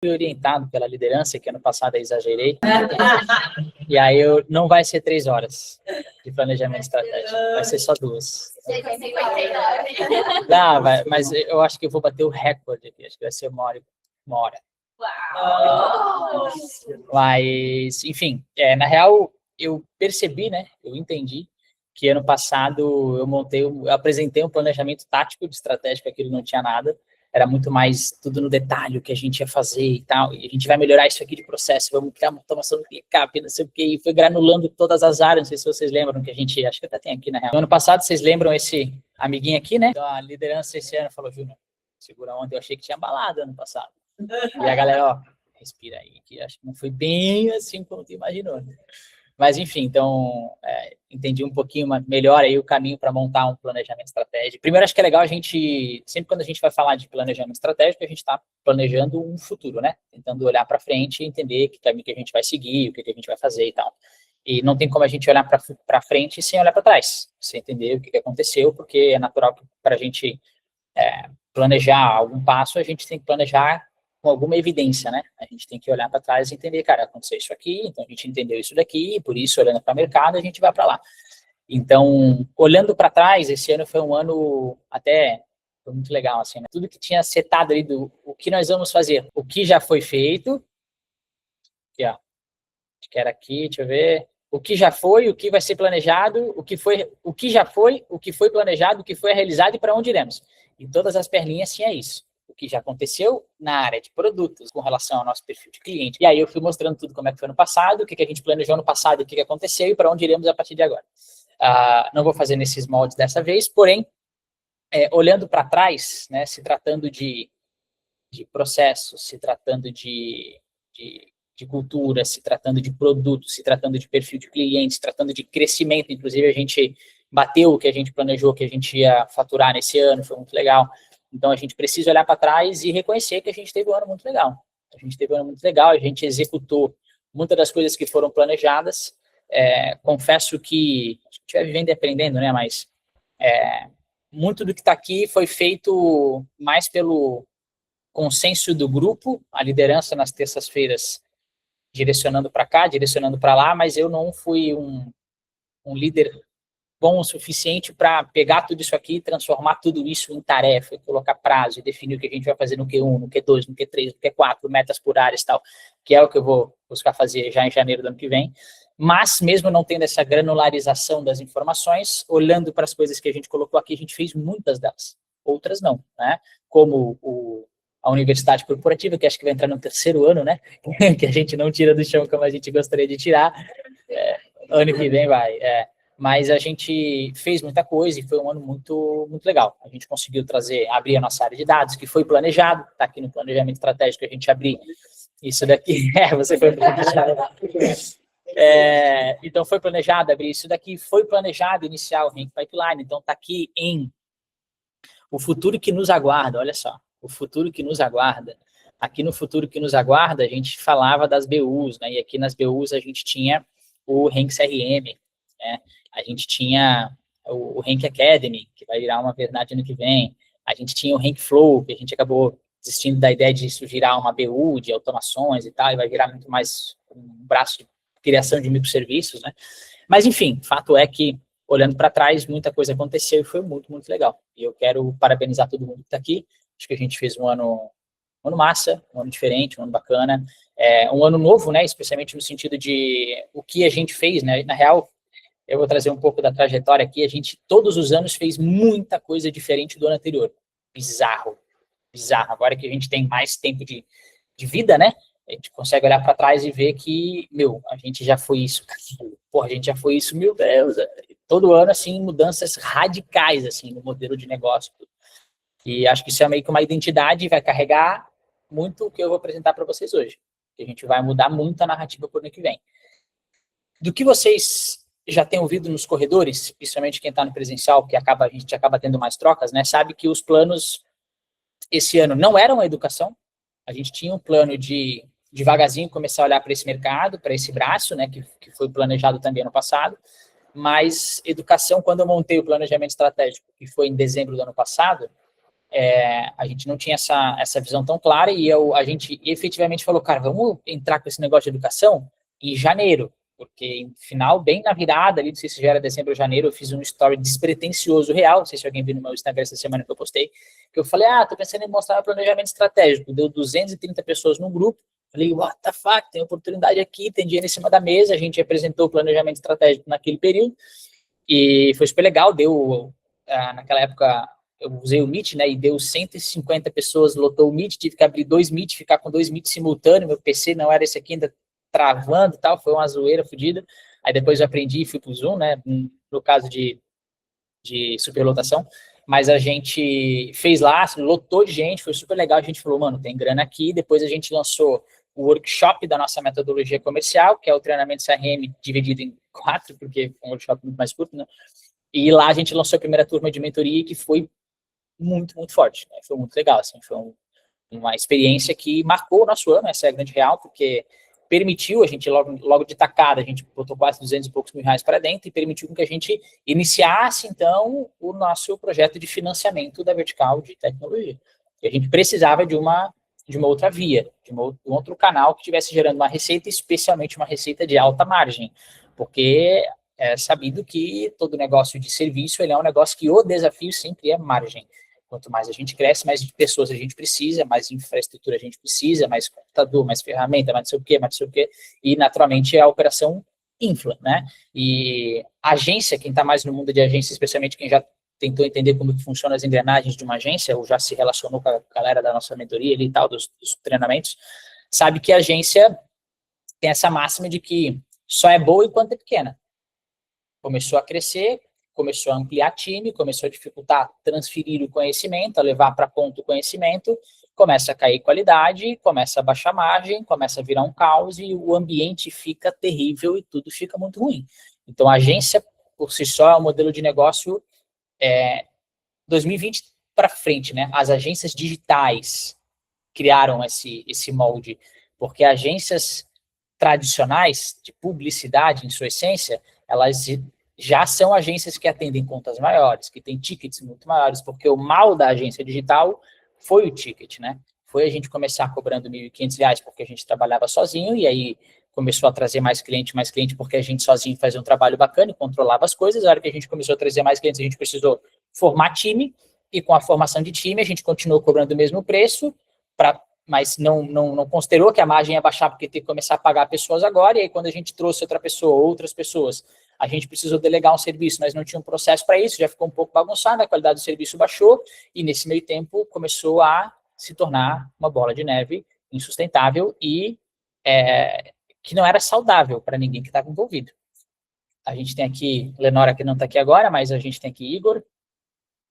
fui orientado pela liderança, que ano passado eu exagerei, e aí não vai ser 3 horas de planejamento estratégico, vai ser só 2. Não, mas eu acho que eu vou bater o recorde aqui, acho que vai ser 1 hora. Uau! Mas, enfim, na real, eu percebi, né, eu entendi que ano passado eu apresentei um planejamento tático de estratégia, que aquilo não tinha nada, era muito mais tudo no detalhe, o que a gente ia fazer e tal, e a gente vai melhorar isso aqui de processo, vamos criar uma automação do ClickUp, não sei o quê, e foi granulando todas as áreas, não sei se vocês lembram que a gente, acho que até tem aqui na real. No ano passado, vocês lembram esse amiguinho aqui, né? Então, a liderança esse ano falou, Júnior, segura a onda, eu achei que tinha balada ano passado. E a galera, ó, respira aí, que acho que não foi bem assim como tu imaginou, né? Mas, enfim, então, entendi um pouquinho melhor aí o caminho para montar um planejamento estratégico. Primeiro, acho que é legal a gente, sempre quando a gente vai falar de planejamento estratégico, a gente está planejando um futuro, né? Tentando olhar para frente e entender que caminho que a gente vai seguir, o que a gente vai fazer e tal. E não tem como a gente olhar para frente sem olhar para trás, sem entender o que aconteceu, porque é natural que para a gente planejar algum passo, a gente tem que planejar com alguma evidência, né? A gente tem que olhar para trás e entender, cara, aconteceu isso aqui, então a gente entendeu isso daqui, e por isso, olhando para o mercado, a gente vai para lá. Então, olhando para trás, esse ano foi um ano até foi muito legal, assim, né? Tudo que tinha setado ali o que nós vamos fazer, o que já foi feito, aqui, ó, acho que era aqui, deixa eu ver, o que já foi, o que vai ser planejado, o que já foi, o que foi planejado, o que foi realizado e para onde iremos. E todas as perninhas tinha isso. O que já aconteceu na área de produtos com relação ao nosso perfil de cliente. E aí eu fui mostrando tudo como é que foi no passado, o que a gente planejou no passado, o que aconteceu e para onde iremos a partir de agora. Não vou fazer nesses moldes dessa vez, porém, olhando para trás, né, se tratando de processos, se tratando de cultura, se tratando de produtos, se tratando de perfil de cliente, se tratando de crescimento, inclusive a gente bateu o que a gente planejou que a gente ia faturar nesse ano, foi muito legal. Então, a gente precisa olhar para trás e reconhecer que a gente teve um ano muito legal. A gente teve um ano muito legal, a gente executou muitas das coisas que foram planejadas. Confesso que a gente vai vivendo e aprendendo, né? Mas muito do que está aqui foi feito mais pelo consenso do grupo, a liderança nas terças-feiras direcionando para cá, direcionando para lá, mas eu não fui um líder bom o suficiente para pegar tudo isso aqui e transformar tudo isso em tarefa, colocar prazo e definir o que a gente vai fazer no Q1, no Q2, no Q3, no Q4, metas por áreas e tal, que é o que eu vou buscar fazer já em janeiro do ano que vem. Mas, mesmo não tendo essa granularização das informações, olhando para as coisas que a gente colocou aqui, a gente fez muitas delas, outras não, né? Como a universidade corporativa, que acho que vai entrar no 3º ano, né? Que a gente não tira do chão como a gente gostaria de tirar. Ano que vem vai, mas a gente fez muita coisa e foi um ano muito, muito legal. A gente conseguiu abrir a nossa área de dados, que foi planejado, está aqui no planejamento estratégico, a gente abrir isso daqui. Você foi planejado. Então, foi planejado abrir isso daqui, foi planejado iniciar o Rank Pipeline, então está aqui em o futuro que nos aguarda, olha só, o futuro que nos aguarda. Aqui no futuro que nos aguarda, a gente falava das BUs, né? E aqui nas BUs a gente tinha o Rank CRM, né? A gente tinha o Rank Academy, que vai virar uma verdade ano que vem. A gente tinha o Rank Flow, que a gente acabou desistindo da ideia de isso virar uma BU, de automações e tal, e vai virar muito mais um braço de criação de microserviços, né? Mas, enfim, fato é que, olhando para trás, muita coisa aconteceu e foi muito, muito legal. E eu quero parabenizar todo mundo que está aqui. Acho que a gente fez um ano massa, um ano diferente, um ano bacana. Um ano novo, né? Especialmente no sentido de o que a gente fez, né? Na real, eu vou trazer um pouco da trajetória aqui. A gente, todos os anos, fez muita coisa diferente do ano anterior. Bizarro. Agora que a gente tem mais tempo de vida, né? A gente consegue olhar para trás e ver que, a gente já foi isso. Porra, a gente já foi isso, meu Deus. Todo ano, assim, mudanças radicais, assim, no modelo de negócio. E acho que isso é meio que uma identidade e vai carregar muito o que eu vou apresentar para vocês hoje. A gente vai mudar muito a narrativa por ano que vem. Do que vocês já têm ouvido nos corredores, principalmente quem está no presencial, que a gente acaba tendo mais trocas, né? Sabe que os planos esse ano não eram a educação. A gente tinha um plano de devagarzinho começar a olhar para esse mercado, para esse braço, né? Que foi planejado também no passado. Mas educação, quando eu montei o planejamento estratégico, que foi em dezembro do ano passado, a gente não tinha essa visão tão clara e a gente efetivamente falou, cara, vamos entrar com esse negócio de educação em janeiro, porque no final, bem na virada ali, não sei se já era dezembro ou janeiro, eu fiz um story despretensioso real, não sei se alguém viu no meu Instagram essa semana que eu postei, que eu falei, tô pensando em mostrar meu planejamento estratégico, deu 230 pessoas no grupo, falei, what the fuck, tem oportunidade aqui, tem dinheiro em cima da mesa, a gente apresentou o planejamento estratégico naquele período, e foi super legal, naquela época, eu usei o Meet, né, e deu 150 pessoas, lotou o Meet, tive que abrir 2 Meet, ficar com 2 Meet simultâneos, meu PC não era esse aqui, ainda travando e tal, foi uma zoeira fodida. Aí depois eu aprendi e fui pro Zoom, né, no caso de superlotação, mas a gente fez lá, lotou de gente, foi super legal, a gente falou, mano, tem grana aqui, depois a gente lançou o workshop da nossa metodologia comercial, que é o treinamento CRM dividido em 4, porque é um workshop muito mais curto, né, e lá a gente lançou a primeira turma de mentoria, que foi muito, muito forte, né? Foi muito legal, assim, foi uma experiência que marcou o nosso ano, essa é a grande real, porque permitiu a gente, logo de tacada, a gente botou quase 200 e poucos mil reais para dentro e permitiu que a gente iniciasse, então, o nosso projeto de financiamento da vertical de tecnologia. E a gente precisava de uma outra via, de um outro canal que estivesse gerando uma receita, especialmente uma receita de alta margem, porque é sabido que todo negócio de serviço ele é um negócio que o desafio sempre é margem. Quanto mais a gente cresce, mais de pessoas a gente precisa, mais infraestrutura a gente precisa, mais computador, mais ferramenta, mais não sei o quê, mais não sei o quê. E, naturalmente, a operação infla, né? E a agência, quem está mais no mundo de agência, especialmente quem já tentou entender como que funcionam as engrenagens de uma agência, ou já se relacionou com a galera da nossa mentoria ali e tal, dos treinamentos, sabe que a agência tem essa máxima de que só é boa enquanto é pequena. Começou a crescer, começou a ampliar time, começou a dificultar transferir o conhecimento, a levar para ponto o conhecimento, começa a cair qualidade, começa a baixar margem, começa a virar um caos e o ambiente fica terrível e tudo fica muito ruim. Então, a agência, por si só, é um modelo de negócio 2020 para frente, né? As agências digitais criaram esse molde, porque agências tradicionais de publicidade, em sua essência, elas já são agências que atendem contas maiores, que têm tickets muito maiores, porque o mal da agência digital foi o ticket, né? Foi a gente começar cobrando R$ 1.500 porque a gente trabalhava sozinho, e aí começou a trazer mais cliente, porque a gente sozinho fazia um trabalho bacana e controlava as coisas. A hora que a gente começou a trazer mais clientes, a gente precisou formar time, e com a formação de time, a gente continuou cobrando o mesmo preço, mas não considerou que a margem ia baixar, porque tem que começar a pagar pessoas agora, e aí quando a gente trouxe outra pessoa, outras pessoas, a gente precisou delegar um serviço, mas não tinha um processo para isso, já ficou um pouco bagunçado, a qualidade do serviço baixou, e nesse meio tempo começou a se tornar uma bola de neve insustentável e que não era saudável para ninguém que estava envolvido. A gente tem aqui, Lenora, que não está aqui agora, mas a gente tem aqui Igor,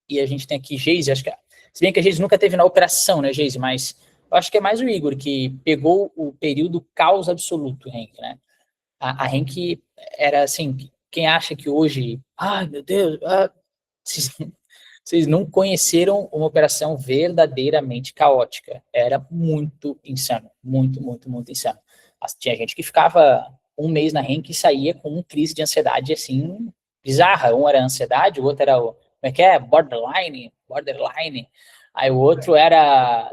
e a gente tem aqui Geise, acho que, se bem que a Geise nunca teve na operação, né, Geise, mas eu acho que é mais o Igor, que pegou o período caos absoluto, Henk, né? A Henk era assim, quem acha que hoje, ai meu Deus, vocês não conheceram uma operação verdadeiramente caótica. Era muito insano, muito, muito, muito insano. Tinha gente que ficava um mês na Henk e saía com uma crise de ansiedade assim, bizarra. Um era ansiedade, o outro era como é que é? Borderline. Aí o outro era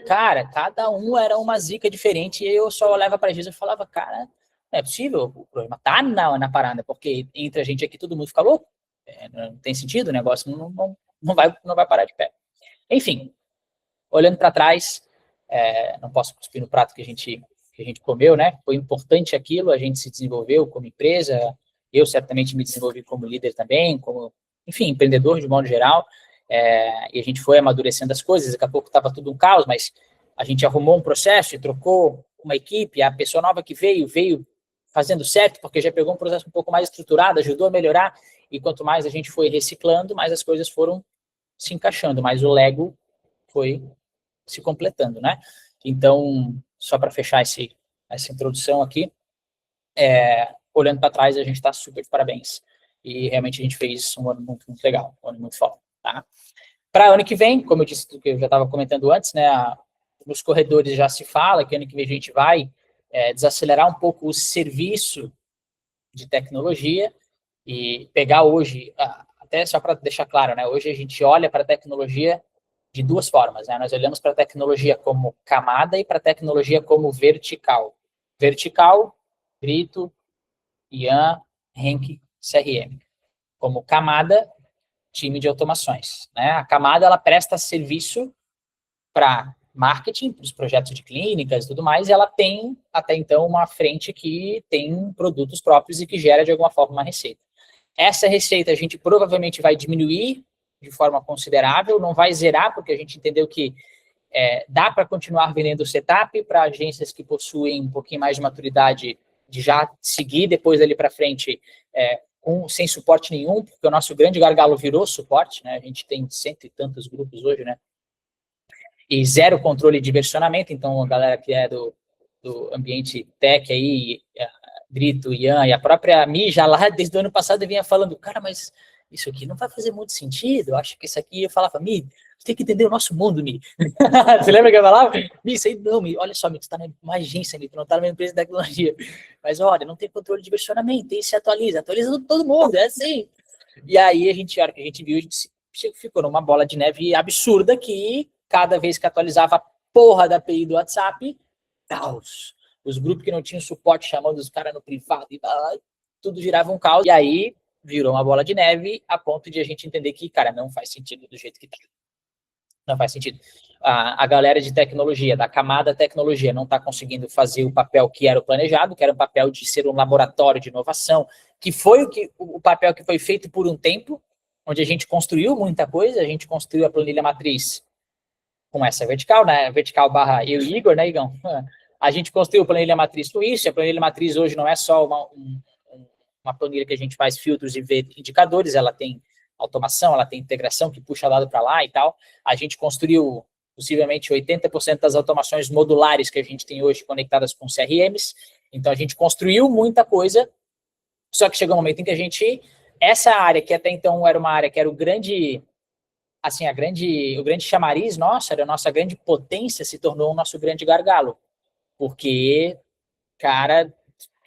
cara, cada um era uma zica diferente, e eu só olhava para Jesus e falava, cara, não é possível, o problema tá na parada, porque entre a gente aqui todo mundo fica louco, não tem sentido, o negócio não vai parar de pé. Enfim, olhando para trás, não posso cuspir no prato que a gente comeu, né? Foi importante aquilo, a gente se desenvolveu como empresa, eu certamente me desenvolvi como líder também, enfim, empreendedor de modo geral, e a gente foi amadurecendo as coisas, daqui a pouco estava tudo um caos, mas a gente arrumou um processo e trocou uma equipe, a pessoa nova que veio fazendo certo, porque já pegou um processo um pouco mais estruturado, ajudou a melhorar, e quanto mais a gente foi reciclando, mais as coisas foram se encaixando, mais o Lego foi se completando, né? Então, só para fechar essa introdução aqui, olhando para trás, a gente está super de parabéns. E realmente a gente fez um ano muito, muito legal, um ano muito foda, tá? Para ano que vem, como eu disse, que eu já estava comentando antes, né, nos corredores já se fala que ano que vem a gente vai desacelerar um pouco o serviço de tecnologia e pegar hoje, até só para deixar claro, né, hoje a gente olha para a tecnologia de duas formas, né? Nós olhamos para a tecnologia como camada e para a tecnologia como vertical. Vertical, Brito, Ian, Henk, CRM. Como camada, time de automações, né? A camada, ela presta serviço para marketing, para os projetos de clínicas e tudo mais, e ela tem, até então, uma frente que tem produtos próprios e que gera, de alguma forma, uma receita. Essa receita a gente provavelmente vai diminuir de forma considerável, não vai zerar, porque a gente entendeu que dá para continuar vendendo setup para agências que possuem um pouquinho mais de maturidade, de já seguir depois dali para frente sem suporte nenhum, porque o nosso grande gargalo virou suporte, né? A gente tem 100 e tantos grupos hoje, né? E zero controle de versionamento, então a galera que é do ambiente tech aí, Brito, Ian e a própria Mi já lá desde o ano passado vinha falando, cara, mas isso aqui não vai fazer muito sentido, eu acho que isso aqui, eu falava, Mi, você tem que entender o nosso mundo, Mi. Você lembra que eu falava? Mi, isso aí não, Mi, olha só, Mi, tu tá numa agência, Mi, tu não tá numa empresa de tecnologia, mas olha, não tem controle de versionamento, aí se atualiza todo mundo, é assim. E aí a hora que a gente viu, a gente ficou numa bola de neve absurda que cada vez que atualizava a porra da API do WhatsApp, caos. Os grupos que não tinham suporte chamando os caras no privado e tudo girava um caos. E aí virou uma bola de neve a ponto de a gente entender que, cara, não faz sentido do jeito que tá. Não faz sentido. A galera de tecnologia, da camada tecnologia, não está conseguindo fazer o papel que era o planejado, que era o papel de ser um laboratório de inovação, que foi o papel que foi feito por um tempo, onde a gente construiu muita coisa, a gente construiu a planilha matriz com essa vertical, né? Vertical barra eu e Igor, né, Igão? A gente construiu a planilha matriz com isso, a planilha matriz hoje não é só uma planilha que a gente faz filtros e vê indicadores, ela tem automação, ela tem integração que puxa dado para lá e tal. A gente construiu possivelmente 80% das automações modulares que a gente tem hoje conectadas com CRMs. Então a gente construiu muita coisa, só que chegou um momento em que essa área que até então era uma área que era o grande chamariz nosso, era a nossa grande potência, se tornou o nosso grande gargalo. Porque, cara,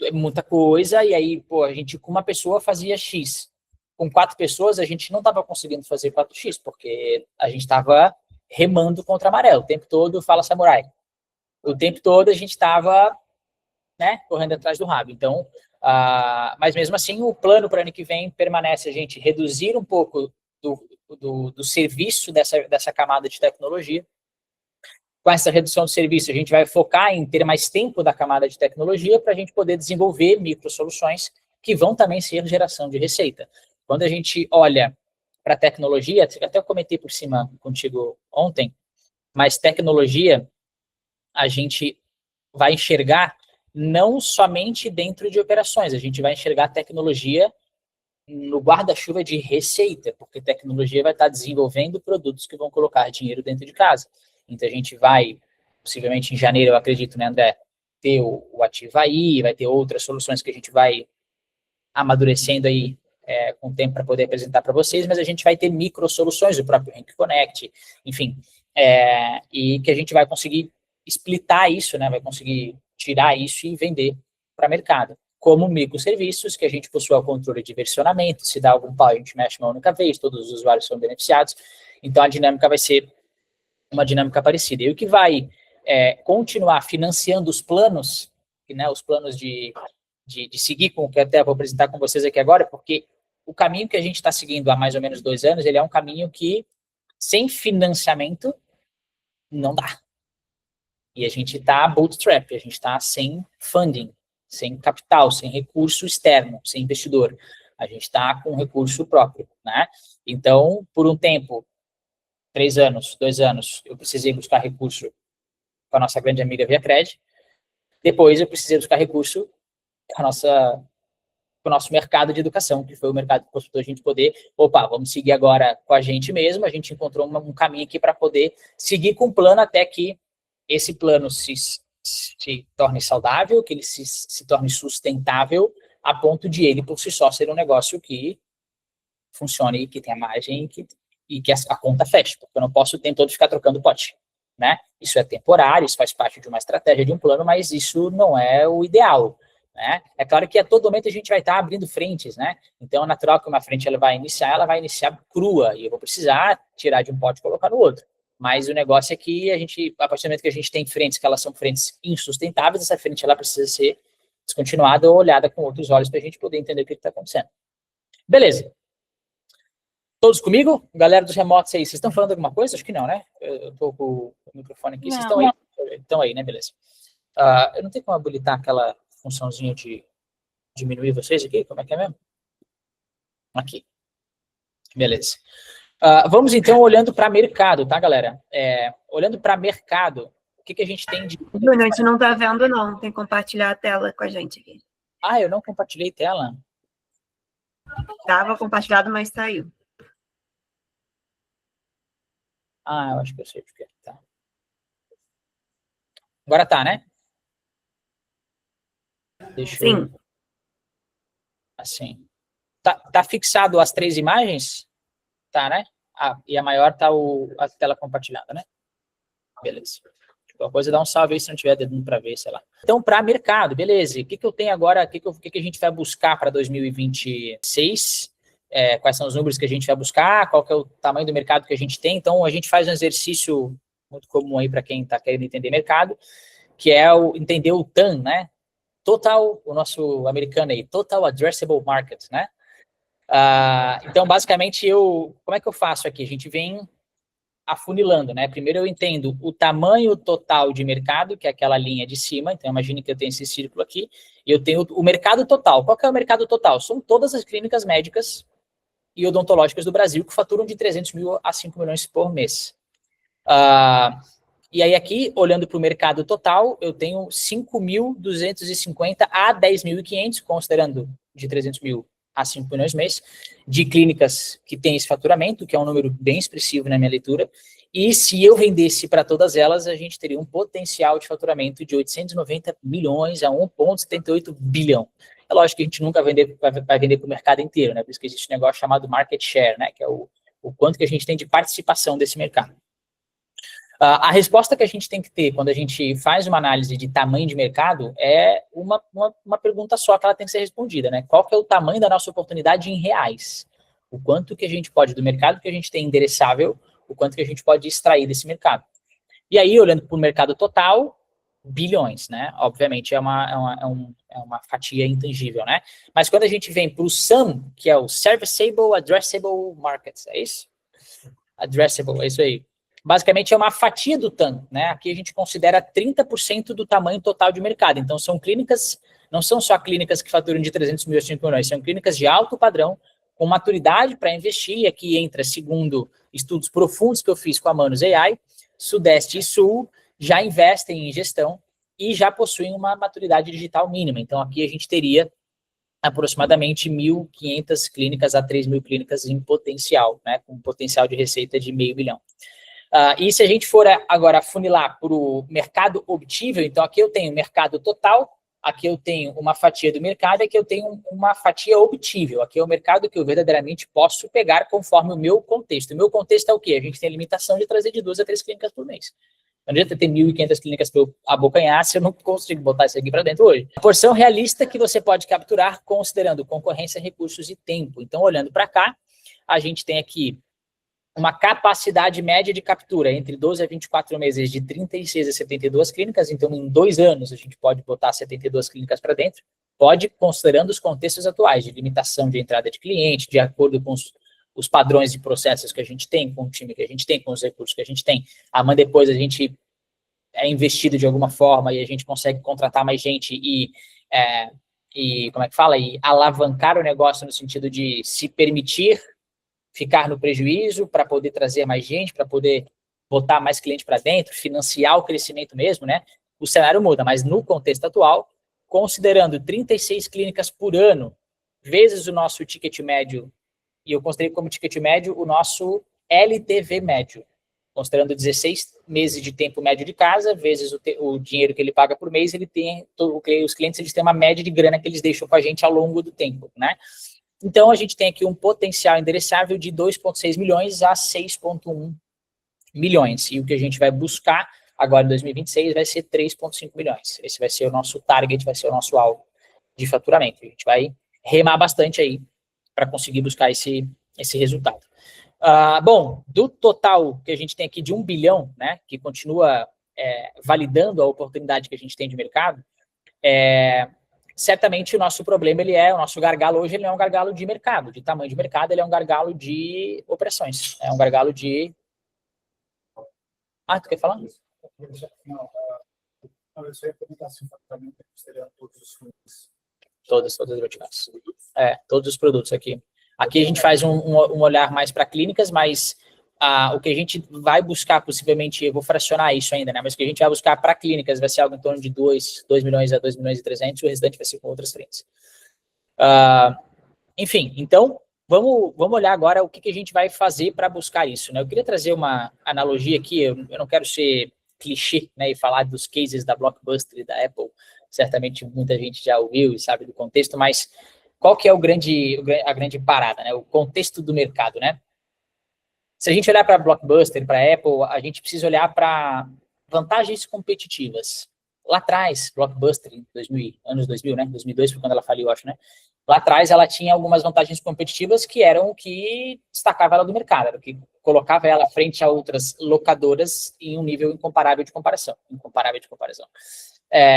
é muita coisa, e aí, pô, a gente com uma pessoa fazia X. Com 4 pessoas, a gente não estava conseguindo fazer 4X, porque a gente estava remando contra a maré. O tempo todo, fala samurai. O tempo todo a gente estava, né, correndo atrás do rabo. Então, mas mesmo assim, o plano para o ano que vem permanece a gente reduzir um pouco do serviço dessa camada de tecnologia. Com essa redução do serviço, a gente vai focar em ter mais tempo da camada de tecnologia para a gente poder desenvolver microsoluções que vão também ser geração de receita. Quando a gente olha para a tecnologia, até eu comentei por cima contigo ontem, mas tecnologia a gente vai enxergar não somente dentro de operações, a gente vai enxergar tecnologia no guarda-chuva de receita, porque tecnologia vai estar desenvolvendo produtos que vão colocar dinheiro dentro de casa. Então, a gente vai, possivelmente em janeiro, eu acredito, né, André, ter o Ativaí, vai ter outras soluções que a gente vai amadurecendo aí com o tempo para poder apresentar para vocês, mas a gente vai ter micro soluções, o próprio Henk Connect, enfim, e que a gente vai conseguir splitar isso, né, vai conseguir tirar isso e vender para mercado. Como microserviços, que a gente possui o controle de versionamento, se dá algum pau, a gente mexe uma única vez, todos os usuários são beneficiados, então a dinâmica vai ser uma dinâmica parecida. E o que vai continuar financiando os planos, né, os planos de seguir com o que até vou apresentar com vocês aqui agora, porque o caminho que a gente está seguindo há mais ou menos 2 anos, ele é um caminho que, sem financiamento, não dá. E a gente está bootstrap, a gente está sem funding, sem capital, sem recurso externo, sem investidor. A gente está com recurso próprio, né? Então, por um tempo, 3 anos, 2 anos, eu precisei buscar recurso com a nossa grande amiga ViaCred. Depois, eu precisei buscar recurso com o nosso mercado de educação, que foi o mercado que possibilitou a gente poder, vamos seguir agora com a gente mesmo, a gente encontrou um caminho aqui para poder seguir com o plano até que esse plano se torne saudável, que ele se torne sustentável, a ponto de ele, por si só, ser um negócio que funcione, que tenha margem e que a conta feche, porque eu não posso o tempo todo ficar trocando pote, né? Isso é temporário, isso faz parte de uma estratégia, de um plano, mas isso não é o ideal, né? É claro que a todo momento a gente vai estar abrindo frentes, né? Então é natural que uma frente ela vai iniciar crua, e eu vou precisar tirar de um pote e colocar no outro. Mas o negócio é que a partir do momento que a gente tem frentes que elas são frentes insustentáveis, essa frente ela precisa ser descontinuada ou olhada com outros olhos para a gente poder entender o que está acontecendo. Beleza. Todos comigo? Galera dos remotos aí, vocês estão falando alguma coisa? Acho que não, né? Eu estou com o microfone aqui. Vocês estão aí? Estão aí, né? Beleza. Eu não tenho como habilitar aquela funçãozinha de diminuir vocês aqui? Como é que é mesmo? Aqui. Beleza. Vamos, então, olhando para mercado, tá, galera? Olhando para mercado, o que a gente tem de... Bruno, a gente não está vendo, não. Tem que compartilhar a tela com a gente aqui. Eu não compartilhei tela? Estava compartilhado, mas saiu. Eu acho que eu sei porque tá. Agora tá, né? Sim. Assim. Tá fixado as 3 imagens? Tá, né? E a maior tá a tela compartilhada, né? Beleza. Qualquer coisa dá um salve aí se não tiver dando para ver, sei lá. Então, para mercado, beleza. O que eu tenho agora? O que a gente vai buscar para 2026? Quais são os números que a gente vai buscar? Qual que é o tamanho do mercado que a gente tem? Então, a gente faz um exercício muito comum aí para quem está querendo entender mercado, que é entender o TAM, né? O nosso americano aí, Total Addressable Market, né? Então, basicamente, como é que eu faço aqui? A gente vem afunilando, né? Primeiro eu entendo o tamanho total de mercado, que é aquela linha de cima. Então, imagine que eu tenho esse círculo aqui, e eu tenho o mercado total. Qual que é o mercado total? São todas as clínicas médicas e odontológicas do Brasil que faturam de 300 mil a 5 milhões por mês. E aí aqui, olhando para o mercado total, eu tenho 5.250 a 10.500, considerando de 300 mil a 5 milhões mês, de clínicas que têm esse faturamento, que é um número bem expressivo na minha leitura, e se eu vendesse para todas elas, a gente teria um potencial de faturamento de 890 milhões a 1,78 bilhão. É lógico que a gente nunca vai vender para o mercado inteiro, né? Por isso que existe um negócio chamado market share, né? Que é o quanto que a gente tem de participação desse mercado. A resposta que a gente tem que ter quando a gente faz uma análise de tamanho de mercado é uma pergunta só que ela tem que ser respondida, né? Qual que é o tamanho da nossa oportunidade em reais? O quanto que a gente pode, do mercado que a gente tem endereçável, o quanto que a gente pode extrair desse mercado. E aí, olhando para o mercado total, bilhões, né? Obviamente é uma fatia intangível, né? Mas quando a gente vem para o SAM, que é o Serviceable Addressable Markets, é isso? Addressable, é isso aí. Basicamente é uma fatia do TAM, né? Aqui a gente considera 30% do tamanho total de mercado. Então são clínicas, não são só clínicas que faturam de 300 mil a 5 milhões, são clínicas de alto padrão, com maturidade para investir, e aqui entra, segundo estudos profundos que eu fiz com a Manus AI, Sudeste e Sul já investem em gestão e já possuem uma maturidade digital mínima. Então aqui a gente teria aproximadamente 1.500 clínicas a 3.000 clínicas em potencial, né? Com potencial de receita de $500 milhão. E se a gente for agora afunilar para o mercado obtível, então aqui eu tenho mercado total, aqui eu tenho uma fatia do mercado, aqui eu tenho uma fatia obtível. Aqui é o mercado que eu verdadeiramente posso pegar conforme o meu contexto. O meu contexto é o quê? A gente tem a limitação de trazer de 2 a 3 clínicas por mês. Não adianta ter 1.500 clínicas para eu abocanhar se eu não consigo botar isso aqui para dentro hoje. A porção realista que você pode capturar considerando concorrência, recursos e tempo. Então, olhando para cá, a gente tem aqui uma capacidade média de captura entre 12 a 24 meses de 36 a 72 clínicas, então em 2 anos a gente pode botar 72 clínicas para dentro, pode, considerando os contextos atuais de limitação de entrada de cliente, de acordo com os padrões de processos que a gente tem, com o time que a gente tem, com os recursos que a gente tem. Amanhã depois a gente é investido de alguma forma e a gente consegue contratar mais gente e como é que fala? E alavancar o negócio no sentido de se permitir ficar no prejuízo para poder trazer mais gente, para poder botar mais cliente para dentro, financiar o crescimento mesmo, né? O cenário muda, mas no contexto atual, considerando 36 clínicas por ano, vezes o nosso ticket médio, e eu considerei como ticket médio o nosso LTV médio, considerando 16 meses de tempo médio de casa, vezes o dinheiro que ele paga por mês, ele tem, os clientes eles têm uma média de grana que eles deixam com a gente ao longo do tempo, né? Então, a gente tem aqui um potencial endereçável de 2,6 milhões a 6,1 milhões. E o que a gente vai buscar agora em 2026 vai ser 3,5 milhões. Esse vai ser o nosso target, vai ser o nosso alvo de faturamento. A gente vai remar bastante aí para conseguir buscar esse resultado. Bom, do total que a gente tem aqui de 1 bilhão, né, que continua validando a oportunidade que a gente tem de mercado, certamente o nosso problema, o nosso gargalo hoje, ele não é um gargalo de mercado, de tamanho de mercado, ele é um gargalo de operações, é um gargalo de... tu quer falar? Todas as verticais. Todos os produtos aqui. Aqui a gente faz um olhar mais para clínicas, mas o que a gente vai buscar, possivelmente, eu vou fracionar isso ainda, né? Mas o que a gente vai buscar para clínicas vai ser algo em torno de 2 milhões a 2 milhões e 300, e o restante vai ser com outras frentes. Enfim, então, vamos olhar agora o que a gente vai fazer para buscar isso, né? Eu queria trazer uma analogia aqui, eu não quero ser clichê, né, e falar dos cases da Blockbuster e da Apple, certamente muita gente já ouviu e sabe do contexto, mas qual que é a grande parada, né? O contexto do mercado, né? Se a gente olhar para a Blockbuster, para a Apple, a gente precisa olhar para vantagens competitivas. Lá atrás, Blockbuster, em anos 2000, né? 2002 foi quando ela faliu, acho, né? Lá atrás, ela tinha algumas vantagens competitivas que eram o que destacava ela do mercado, era o que colocava ela frente a outras locadoras em um nível incomparável de comparação.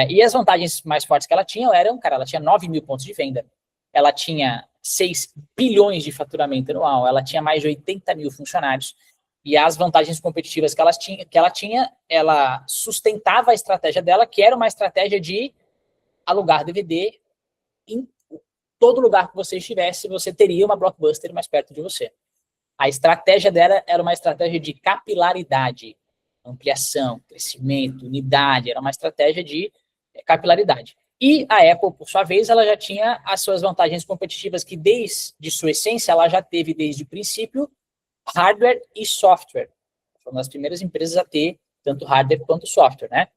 E as vantagens mais fortes que ela tinha eram, ela tinha 9 mil pontos de venda, ela tinha 6 bilhões de faturamento anual, ela tinha mais de 80 mil funcionários, e as vantagens competitivas que ela tinha, ela sustentava a estratégia dela, que era uma estratégia de alugar DVD em todo lugar que você estivesse, você teria uma Blockbuster mais perto de você. A estratégia dela era uma estratégia de capilaridade, ampliação, crescimento, unidade, era uma estratégia de capilaridade. E a Apple, por sua vez, ela já tinha as suas vantagens competitivas que, desde sua essência, ela já teve desde o princípio hardware e software. Foi uma das primeiras empresas a ter tanto hardware quanto software, né?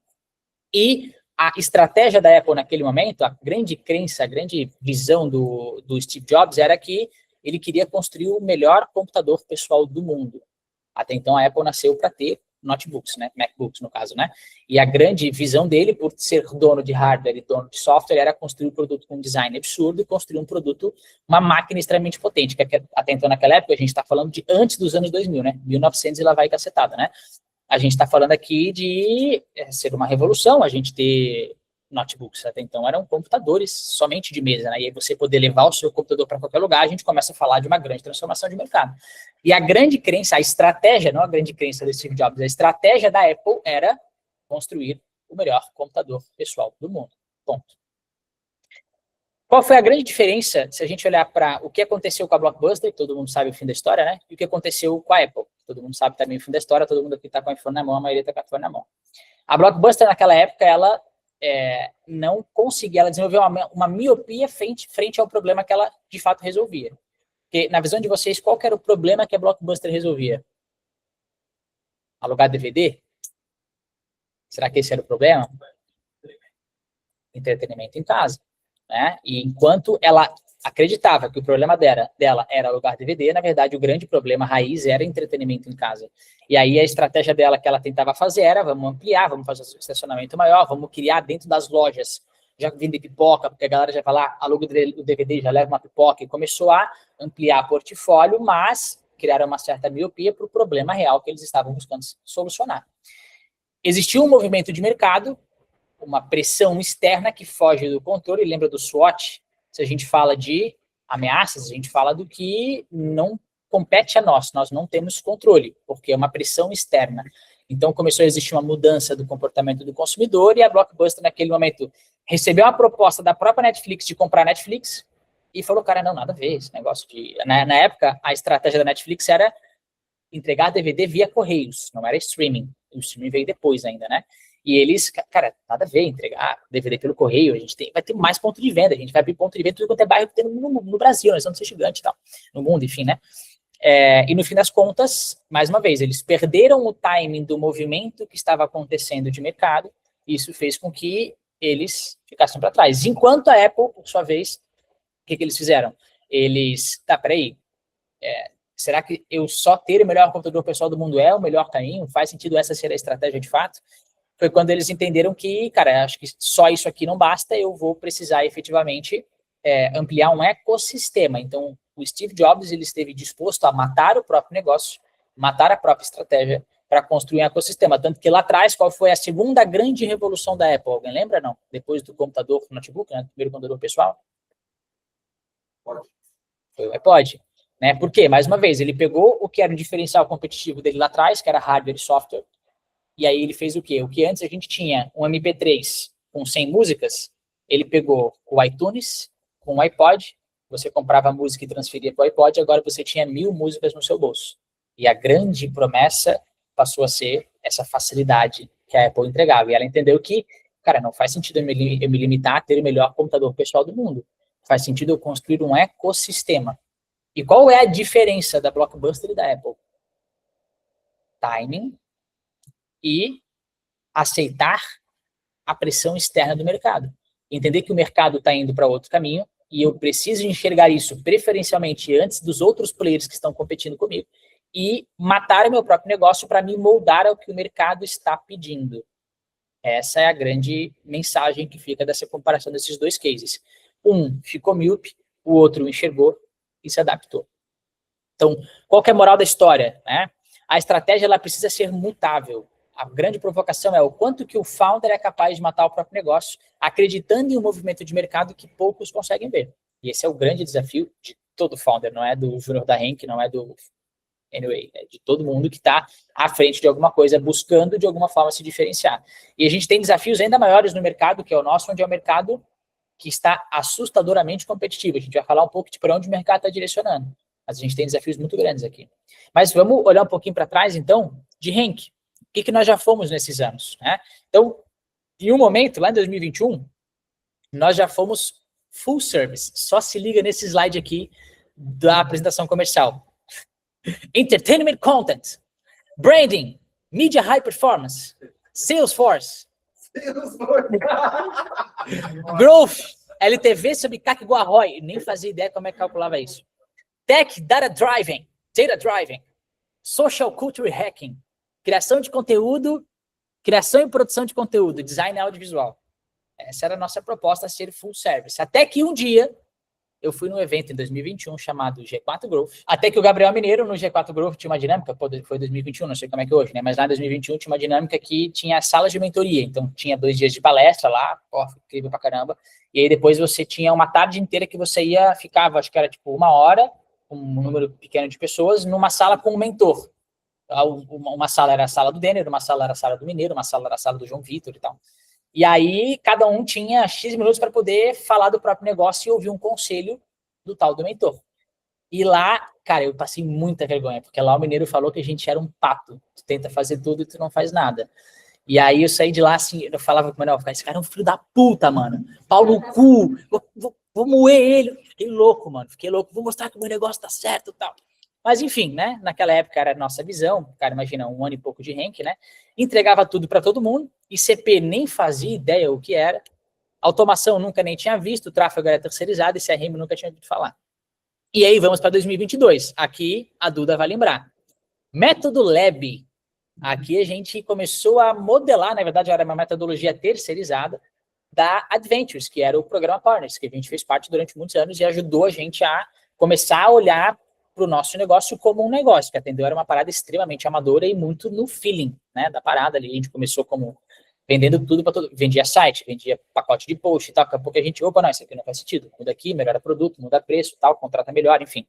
E a estratégia da Apple naquele momento, a grande crença, a grande visão do Steve Jobs era que ele queria construir o melhor computador pessoal do mundo. Até então, a Apple nasceu para ter notebooks, né? MacBooks, no caso, né? E a grande visão dele, por ser dono de hardware e dono de software, era construir um produto com um design absurdo e construir um produto, uma máquina extremamente potente, que até então, naquela época, a gente está falando de antes dos anos 2000, né? 1900 e lá vai cacetada, né? A gente está falando aqui de ser uma revolução, a gente ter notebooks. Até então eram computadores somente de mesa, né? E aí você poder levar o seu computador para qualquer lugar, a gente começa a falar de uma grande transformação de mercado. E a grande crença, a estratégia, não a grande crença do Steve Jobs, a estratégia da Apple era construir o melhor computador pessoal do mundo. Ponto. Qual foi a grande diferença, se a gente olhar para o que aconteceu com a Blockbuster, todo mundo sabe o fim da história, né? E o que aconteceu com a Apple. Todo mundo sabe também o fim da história, todo mundo aqui está com o iPhone na mão, a maioria está com o iPhone na mão. A Blockbuster, naquela época, ela não conseguia, ela desenvolveu uma miopia frente ao problema que ela, de fato, resolvia. Porque, na visão de vocês, qual que era o problema que a Blockbuster resolvia? Alugar DVD? Será que esse era o problema? Entretenimento em casa. Né? E enquanto ela acreditava que o problema dela era alugar DVD, na verdade, o grande problema raiz era entretenimento em casa. E aí a estratégia dela que ela tentava fazer era, vamos ampliar, vamos fazer um estacionamento maior, vamos criar dentro das lojas, já vender pipoca, porque a galera já vai lá, aluga o DVD, já leva uma pipoca, e começou a ampliar portfólio, mas criaram uma certa miopia para o problema real que eles estavam buscando solucionar. Existiu um movimento de mercado, uma pressão externa que foge do controle, lembra do SWOT? Se a gente fala de ameaças, a gente fala do que não compete a nós não temos controle, porque é uma pressão externa. Então, começou a existir uma mudança do comportamento do consumidor e a Blockbuster, naquele momento, recebeu uma proposta da própria Netflix de comprar a Netflix e falou, cara, não, nada a ver esse negócio de... Na época, a estratégia da Netflix era entregar DVD via correios, não era streaming. O streaming veio depois ainda, né? E eles, cara, nada a ver entregar DVD pelo correio, a gente vai ter mais ponto de venda, a gente vai abrir ponto de venda tudo quanto é bairro que tem no Brasil, nós vamos ser gigantes e tal, no mundo, enfim, né? E no fim das contas, mais uma vez, eles perderam o timing do movimento que estava acontecendo de mercado, e isso fez com que eles ficassem para trás. Enquanto a Apple, por sua vez, o que eles fizeram? Eles, peraí, será que eu só ter o melhor computador pessoal do mundo é o melhor caminho? Faz sentido essa ser a estratégia de fato? Foi quando eles entenderam que, cara, acho que só isso aqui não basta, eu vou precisar efetivamente ampliar um ecossistema. Então, O Steve Jobs, ele esteve disposto a matar o próprio negócio, matar a própria estratégia para construir um ecossistema. Tanto que lá atrás, qual foi a segunda grande revolução da Apple? Alguém lembra, não? Depois do computador, do notebook, né? Do primeiro computador pessoal? Foi o iPod. Né? Por quê? Mais uma vez, ele pegou o que era o diferencial competitivo dele lá atrás, que era hardware e software, e aí ele fez o quê? O que antes a gente tinha um MP3 com 100 músicas, ele pegou o iTunes com o iPod, você comprava a música e transferia para o iPod, agora você tinha 1000 músicas no seu bolso. E a grande promessa passou a ser essa facilidade que a Apple entregava. E ela entendeu que, cara, não faz sentido eu me limitar a ter o melhor computador pessoal do mundo. Faz sentido eu construir um ecossistema. E qual é a diferença da Blockbuster e da Apple? Timing e aceitar a pressão externa do mercado. Entender que o mercado está indo para outro caminho e eu preciso enxergar isso preferencialmente antes dos outros players que estão competindo comigo e matar o meu próprio negócio para me moldar ao que o mercado está pedindo. Essa é a grande mensagem que fica dessa comparação desses dois cases. Um ficou míope, o outro enxergou e se adaptou. Então, qual que é a moral da história? Né? A estratégia ela precisa ser mutável. A grande provocação é o quanto que o founder é capaz de matar o próprio negócio, acreditando em um movimento de mercado que poucos conseguem ver. E esse é o grande desafio de todo founder, não é do Júnior da Henk, não é do Anyway, é de todo mundo que está à frente de alguma coisa, buscando de alguma forma se diferenciar. E a gente tem desafios ainda maiores no mercado, que é o nosso, onde é o mercado que está assustadoramente competitivo. A gente vai falar um pouco de para onde o mercado está direcionando. Mas a gente tem desafios muito grandes aqui. Mas vamos olhar um pouquinho para trás, então, de Henk. O que nós já fomos nesses anos? Né? Então, em um momento, lá em 2021, nós já fomos full service. Só se liga nesse slide aqui da apresentação comercial. Entertainment content, branding, media high performance, Salesforce, growth, LTV sobre CAC igual a ROI. Nem fazia ideia como é que calculava isso. Tech, data driving, social culture hacking, criação de conteúdo, criação e produção de conteúdo, design audiovisual. Essa era a nossa proposta, ser full service. Até que um dia, eu fui num evento em 2021 chamado G4 Growth. Até que o Gabriel Mineiro, no G4 Growth, tinha uma dinâmica, foi 2021, não sei como é que é hoje, né? Mas lá em 2021 tinha uma dinâmica que tinha salas de mentoria. Então, tinha 2 dias de palestra lá, incrível pra caramba. E aí, depois você tinha uma tarde inteira que você ficava, acho que era tipo 1 hora, um número pequeno de pessoas, numa sala com um mentor. Uma sala era a sala do Denner, uma sala era a sala do Mineiro, uma sala era a sala do João Vitor e tal. E aí, cada um tinha X minutos para poder falar do próprio negócio e ouvir um conselho do tal do mentor. E lá, cara, eu passei muita vergonha, porque lá o Mineiro falou que a gente era um pato. Tu tenta fazer tudo e tu não faz nada. E aí eu saí de lá assim, eu falava com o Manuel, esse cara é um filho da puta, mano. Pau no cu, vou moer ele. Fiquei louco, mano, vou mostrar que o meu negócio tá certo e tal. Mas enfim, né, naquela época era a nossa visão, cara, imagina, 1 ano e pouco de Henk, né, entregava tudo para todo mundo, ICP nem fazia ideia o que era, automação nunca nem tinha visto, o tráfego era terceirizado e CRM nunca tinha ouvido falar. E aí vamos para 2022, aqui a Duda vai lembrar. Método Lab, aqui a gente começou a modelar, na verdade era uma metodologia terceirizada, da Adventures, que era o programa Partners, que a gente fez parte durante muitos anos e ajudou a gente a começar a olhar para o nosso negócio como um negócio, que atendeu era uma parada extremamente amadora e muito no feeling, né, da parada ali. A gente começou como vendendo tudo para todo, vendia site, vendia pacote de post e tal, daqui a pouco a gente, opa, não, isso aqui não faz sentido, muda aqui, melhora produto, muda preço, tal, contrata melhor, enfim.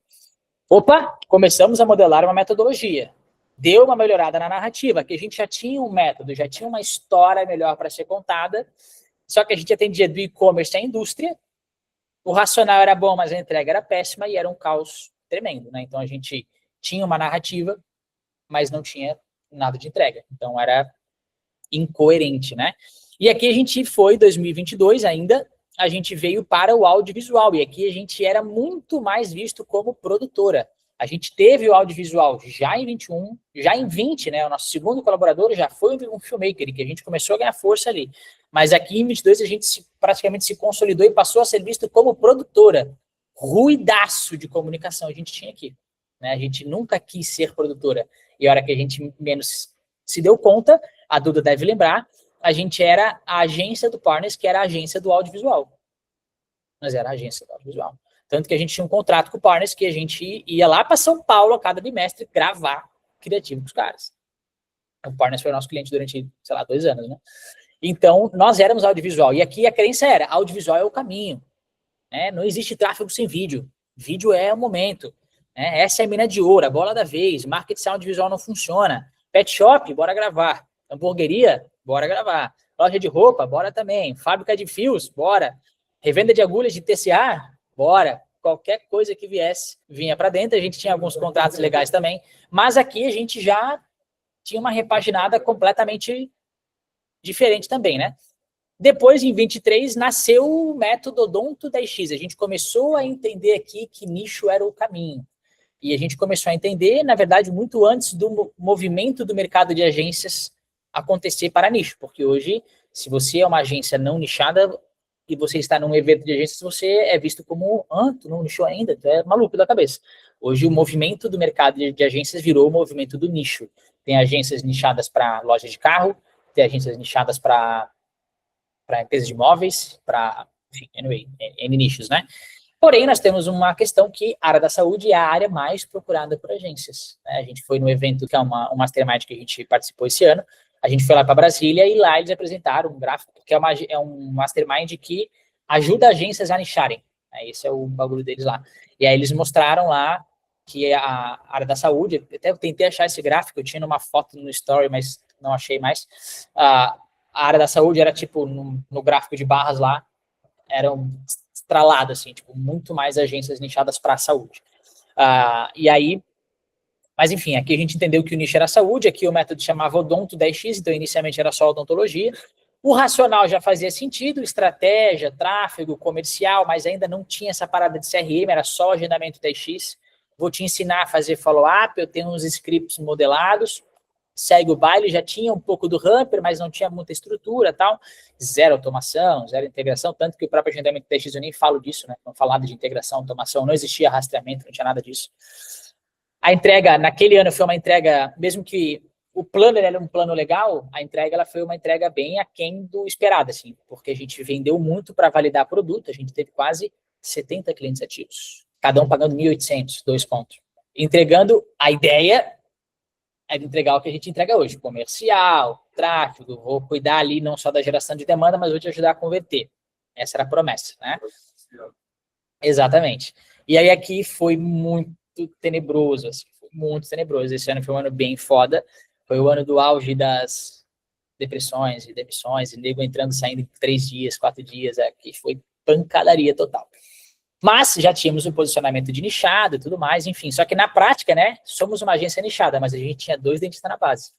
Opa, começamos a modelar uma metodologia. Deu uma melhorada na narrativa, que a gente já tinha um método, já tinha uma história melhor para ser contada, só que a gente atendia do e-commerce à indústria, o racional era bom, mas a entrega era péssima e era um caos tremendo, né? Então a gente tinha uma narrativa, mas não tinha nada de entrega. Então era incoerente, né? E aqui a gente foi, 2022 ainda, a gente veio para o audiovisual, e aqui a gente era muito mais visto como produtora. A gente teve o audiovisual já em 21, já em 20, né? O nosso segundo colaborador já foi um filmmaker, que a gente começou a ganhar força ali. Mas aqui em 22 a gente praticamente se consolidou e passou a ser visto como produtora. Ruidaço de comunicação a gente tinha aqui, né? A gente nunca quis ser produtora. E a hora que a gente menos se deu conta, a Duda deve lembrar, a gente era a agência do Partners, que era a agência do audiovisual. Nós era a agência do audiovisual. Tanto que a gente tinha um contrato com o Partners que a gente ia lá para São Paulo a cada bimestre gravar criativo com os caras. O Partners foi nosso cliente durante, sei lá, 2 anos, né? Então, nós éramos audiovisual. E aqui a crença era, audiovisual é o caminho. Né? Não existe tráfego sem vídeo. Vídeo é o momento. Né? Essa é a mina de ouro, a bola da vez. Marketing audiovisual não funciona. Pet shop, bora gravar. Hamburgueria, bora gravar. Loja de roupa, bora também. Fábrica de fios, bora. Revenda de agulhas de TCA, bora. Qualquer coisa que viesse, vinha para dentro. A gente tinha alguns contratos legais também. Mas aqui a gente já tinha uma repaginada completamente diferente também, né? Depois, em 23, nasceu o método Odonto 10X. A gente começou a entender aqui que nicho era o caminho. E a gente começou a entender, na verdade, muito antes do movimento do mercado de agências acontecer para nicho. Porque hoje, se você é uma agência não nichada e você está num evento de agências, você é visto como, tu não nichou ainda, tu é maluco da cabeça. Hoje, o movimento do mercado de agências virou o movimento do nicho. Tem agências nichadas para loja de carro, tem agências nichadas para empresas de imóveis, para, enfim, anyway, N nichos, né? Porém, nós temos uma questão que a área da saúde é a área mais procurada por agências. Né? A gente foi no evento, que é um mastermind que a gente participou esse ano, a gente foi lá para Brasília e lá eles apresentaram um gráfico, que é um mastermind que ajuda agências a nicharem. Né? Esse é o bagulho deles lá. E aí eles mostraram lá que a área da saúde, até eu tentei achar esse gráfico, eu tinha uma foto no story, mas não achei mais, a área da saúde era tipo, no gráfico de barras lá, era estralado, assim, tipo, muito mais agências nichadas para a saúde. E aí, mas enfim, aqui a gente entendeu que o nicho era a saúde, aqui o método chamava Odonto 10X, então inicialmente era só odontologia. O racional já fazia sentido, estratégia, tráfego, comercial, mas ainda não tinha essa parada de CRM, era só agendamento 10X. Vou te ensinar a fazer follow-up, eu tenho uns scripts modelados, segue o baile, já tinha um pouco do Hamper, mas não tinha muita estrutura, tal, zero automação, zero integração, tanto que o próprio agendamento 10X eu nem falo disso, né, não falava de integração, automação, não existia rastreamento, não tinha nada disso. A entrega, naquele ano, foi uma entrega, mesmo que o plano era um plano legal, a entrega ela foi uma entrega bem aquém do esperado, assim, porque a gente vendeu muito para validar produto, a gente teve quase 70 clientes ativos, cada um pagando 1.800, 2 pontos. Entregando a ideia é de entregar o que a gente entrega hoje, comercial, tráfego, vou cuidar ali não só da geração de demanda, mas vou te ajudar a converter. Essa era a promessa, né? Exatamente. E aí aqui foi muito tenebroso, assim, foi muito tenebroso. Esse ano foi um ano bem foda, foi o ano do auge das depressões e demissões, e nego entrando, saindo em 3 dias, 4 dias, aqui foi pancadaria total. Mas já tínhamos o posicionamento de nichado e tudo mais, enfim. Só que na prática, né, somos uma agência nichada, mas a gente tinha 2 dentistas na base.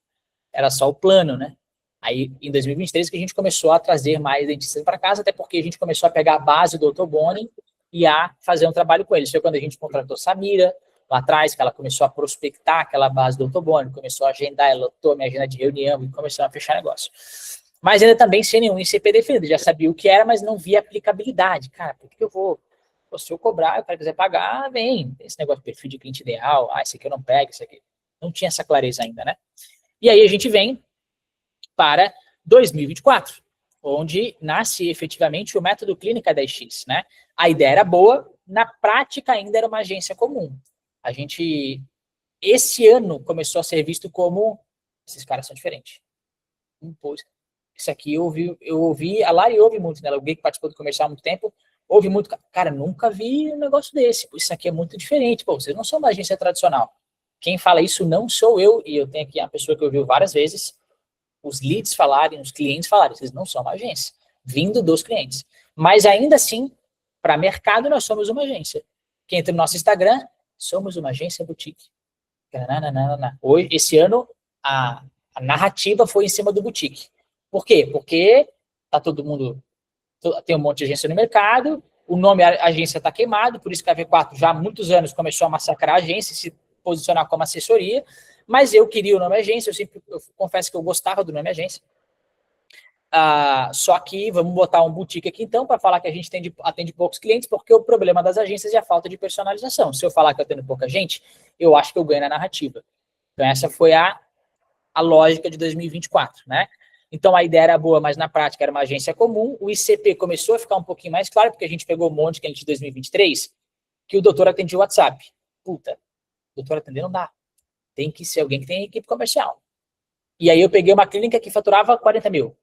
Era só o plano, né? Aí, em 2023, que a gente começou a trazer mais dentistas para casa, até porque a gente começou a pegar a base do Dr. Boni e a fazer um trabalho com eles. Foi quando a gente contratou Samira, lá atrás, que ela começou a prospectar aquela base do Dr. Boni, começou a agendar, ela lotou minha agenda de reunião e começou a fechar negócio. Mas ainda também sem nenhum ICP definido. Já sabia o que era, mas não via aplicabilidade. Cara, por que eu vou... Se eu cobrar, o cara quiser pagar, vem. Esse negócio de perfil de cliente ideal, esse aqui eu não pego, esse aqui. Não tinha essa clareza ainda, né? E aí a gente vem para 2024, onde nasce efetivamente o método Clínica 10X, né? A ideia era boa, na prática ainda era uma agência comum. A gente, esse ano, começou a ser visto como, esses caras são diferentes. Isso aqui eu ouvi, a Lari ouve muito, né? Alguém que participou do comercial há muito tempo, ouve muito, cara, nunca vi um negócio desse, isso aqui é muito diferente, pô, vocês não são uma agência tradicional. Quem fala isso não sou eu, e eu tenho aqui a pessoa que ouviu várias vezes, os leads falarem, os clientes falarem, vocês não são uma agência, vindo dos clientes. Mas ainda assim, para mercado, nós somos uma agência. Quem entra no nosso Instagram, somos uma agência boutique. Hoje, esse ano, a narrativa foi em cima do boutique. Por quê? Porque tá todo mundo... Tem um monte de agência no mercado, o nome agência está queimado, por isso que a V4 já há muitos anos começou a massacrar a agência, se posicionar como assessoria, mas eu queria o nome agência, eu confesso que eu gostava do nome agência. Só que vamos botar um boutique aqui então, para falar que a gente atende poucos clientes, porque o problema das agências é a falta de personalização. Se eu falar que eu atendo pouca gente, eu acho que eu ganho na narrativa. Então essa foi a lógica de 2024, né? Então, a ideia era boa, mas na prática era uma agência comum. O ICP começou a ficar um pouquinho mais claro, porque a gente pegou um monte de cliente de 2023 que o doutor atendia o WhatsApp. Puta, o doutor atender não dá. Tem que ser alguém que tem equipe comercial. E aí eu peguei uma clínica que faturava 40 mil.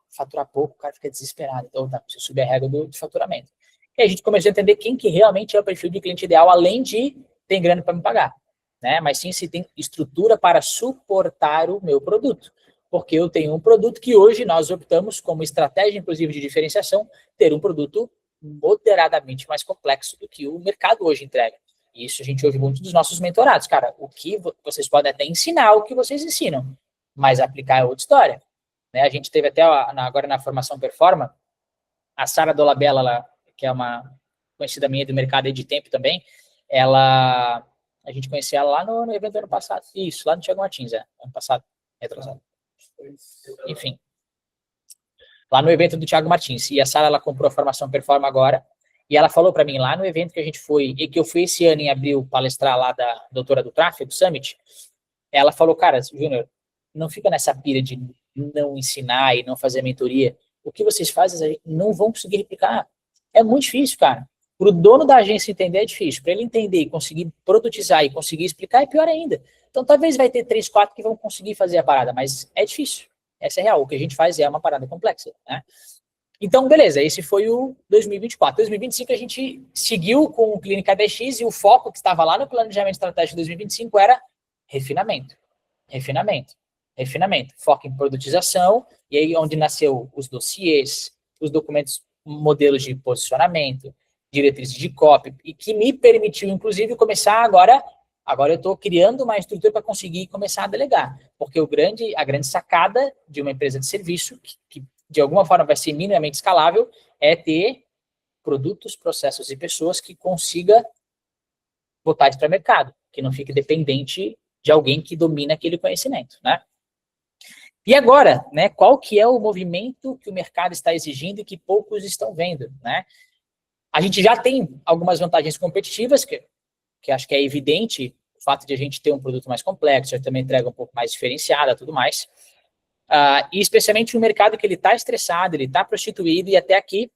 Faturar pouco, o cara fica desesperado. Então, tá, preciso subir a regra do faturamento. E a gente começou a entender quem que realmente é o perfil de cliente ideal, além de ter grana para me pagar, né? Mas sim, se tem estrutura para suportar o meu produto. Porque eu tenho um produto que hoje nós optamos como estratégia, inclusive, de diferenciação, ter um produto moderadamente mais complexo do que o mercado hoje entrega. E isso a gente ouve muito dos nossos mentorados. Cara, o que vocês podem até ensinar o que vocês ensinam, mas aplicar é outra história. Né? A gente teve até agora na formação Performa, a Sara Dolabella, que é uma conhecida minha do mercado aí de tempo também, a gente conhecia ela lá no evento do ano passado. Isso, lá no Thiago Martins, ano passado, retrasado. Enfim, lá no evento do Thiago Martins. E a Sara, ela comprou a formação Performa agora, e ela falou para mim, lá no evento que a gente foi, e que eu fui esse ano em abril palestrar lá da doutora do tráfego, Summit, ela falou, cara, Júnior, não fica nessa pira de não ensinar e não fazer mentoria. O que vocês fazem, não vão conseguir replicar. É muito difícil, cara. Para o dono da agência entender é difícil. Para ele entender e conseguir produtizar e conseguir explicar é pior ainda. Então, talvez vai ter 3, 4 que vão conseguir fazer a parada, mas é difícil. Essa é real. O que a gente faz é uma parada complexa, né? Então, beleza. Esse foi o 2024. 2025 a gente seguiu com o Clínica DX e o foco que estava lá no planejamento estratégico de 2025 era refinamento. Foco em produtização, e aí onde nasceu os dossiês, os documentos, modelos de posicionamento, diretrizes de copy, e que me permitiu, inclusive, começar agora eu estou criando uma estrutura para conseguir começar a delegar, porque a grande sacada de uma empresa de serviço, que de alguma forma vai ser minimamente escalável, é ter produtos, processos e pessoas que consiga botar isso para o mercado, que não fique dependente de alguém que domina aquele conhecimento, né? E agora, né, qual que é o movimento que o mercado está exigindo e que poucos estão vendo, né? A gente já tem algumas vantagens competitivas, que acho que é evidente, o fato de a gente ter um produto mais complexo, já também entrega um pouco mais diferenciada, tudo mais. E especialmente no mercado que ele está estressado, ele está prostituído, e até aqui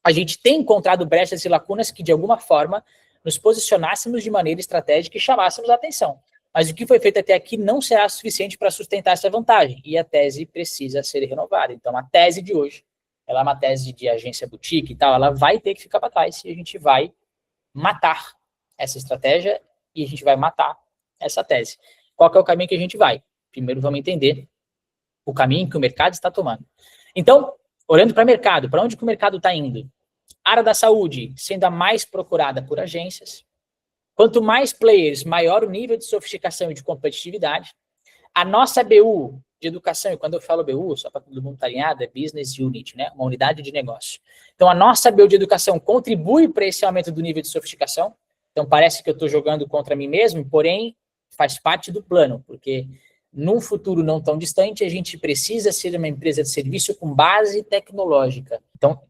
a gente tem encontrado brechas e lacunas que, de alguma forma, nos posicionássemos de maneira estratégica e chamássemos a atenção. Mas o que foi feito até aqui não será suficiente para sustentar essa vantagem, e a tese precisa ser renovada. Então, a tese de hoje, ela é uma tese de agência boutique e tal, ela vai ter que ficar para trás, e a gente vai matar essa estratégia, e a gente vai matar essa tese. Qual que é o caminho que a gente vai? Primeiro, vamos entender o caminho que o mercado está tomando. Então, olhando para o mercado, para onde que o mercado está indo? A área da saúde sendo a mais procurada por agências. Quanto mais players, maior o nível de sofisticação e de competitividade. A nossa BU de educação, e quando eu falo BU, só para todo mundo estar alinhado, é Business Unit, né? Uma unidade de negócio. Então, a nossa BU de educação contribui para esse aumento do nível de sofisticação. Então, parece que eu estou jogando contra mim mesmo, porém, faz parte do plano, porque num futuro não tão distante, a gente precisa ser uma empresa de serviço com base tecnológica. Então,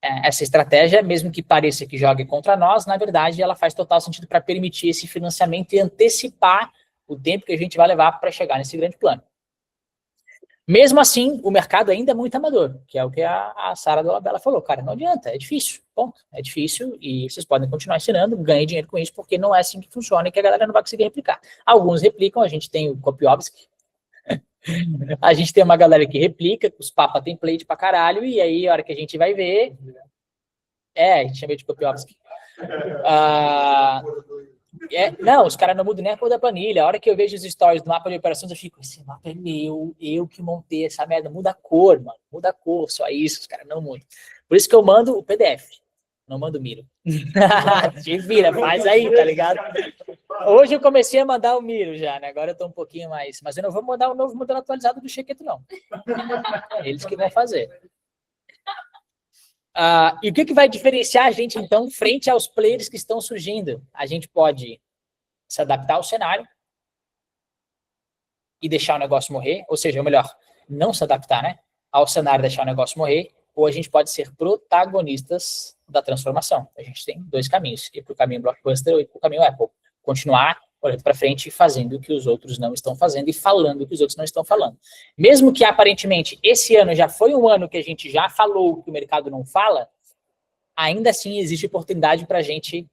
essa estratégia, mesmo que pareça que jogue contra nós, na verdade, ela faz total sentido para permitir esse financiamento e antecipar o tempo que a gente vai levar para chegar nesse grande plano. Mesmo assim, o mercado ainda é muito amador, que é o que a Sara Dolabella falou. Cara, não adianta, é difícil, ponto. É difícil e vocês podem continuar ensinando, ganhem dinheiro com isso, porque não é assim que funciona e que a galera não vai conseguir replicar. Alguns replicam, a gente tem o Kopiowski, a gente tem uma galera que replica, os papa template pra caralho, e aí a hora que a gente vai ver... a gente chama de Kopiowski. Não, os caras não mudam nem a cor da planilha. A hora que eu vejo os stories do mapa de operações, eu fico, esse mapa é meu, eu que montei essa merda. Muda a cor, mano. Muda a cor, só isso, os caras não mudam. Por isso que eu mando o PDF, não mando o Miro. Te vira, faz aí, tá ligado? Hoje eu comecei a mandar o Miro já, né? Agora eu tô um pouquinho mais... Mas eu não vou mandar o novo modelo atualizado do Chequeto, não. Eles que vão fazer. E o que vai diferenciar a gente, então, frente aos players que estão surgindo? A gente pode se adaptar ao cenário e deixar o negócio morrer, ou seja, ou melhor, não se adaptar, né, ao cenário e deixar o negócio morrer, ou a gente pode ser protagonistas da transformação. A gente tem dois caminhos, ir para o caminho Blockbuster ou ir para o caminho Apple. Continuar olhando para frente e fazendo o que os outros não estão fazendo e falando o que os outros não estão falando. Mesmo que, aparentemente, esse ano já foi um ano que a gente já falou o que o mercado não fala, ainda assim existe oportunidade para a gente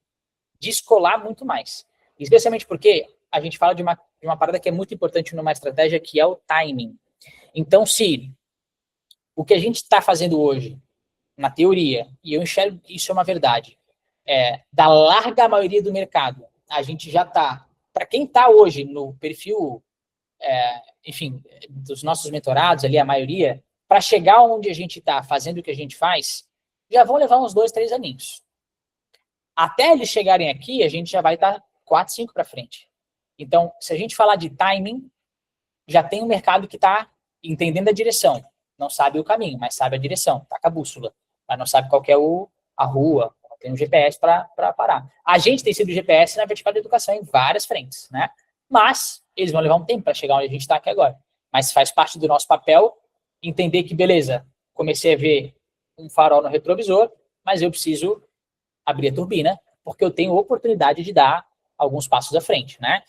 descolar muito mais. Especialmente porque a gente fala de uma parada que é muito importante numa estratégia, que é o timing. Então, se o que a gente está fazendo hoje, na teoria, e eu enxergo que isso é uma verdade, da larga maioria do mercado, a gente já está, para quem está hoje no perfil, enfim, dos nossos mentorados ali, a maioria, para chegar onde a gente está fazendo o que a gente faz, já vão levar uns 2, 3 aninhos. Até eles chegarem aqui, a gente já vai estar 4, 5 para frente. Então, se a gente falar de timing, já tem um mercado que está entendendo a direção. Não sabe o caminho, mas sabe a direção. Está com a bússola. Mas não sabe qual que é a rua. Tem um GPS para parar. A gente tem sido o GPS na vertical da educação em várias frentes, né? Mas eles vão levar um tempo para chegar onde a gente está aqui agora. Mas faz parte do nosso papel entender que, beleza, comecei a ver um farol no retrovisor, mas eu preciso abrir a turbina, porque eu tenho oportunidade de dar alguns passos à frente, né?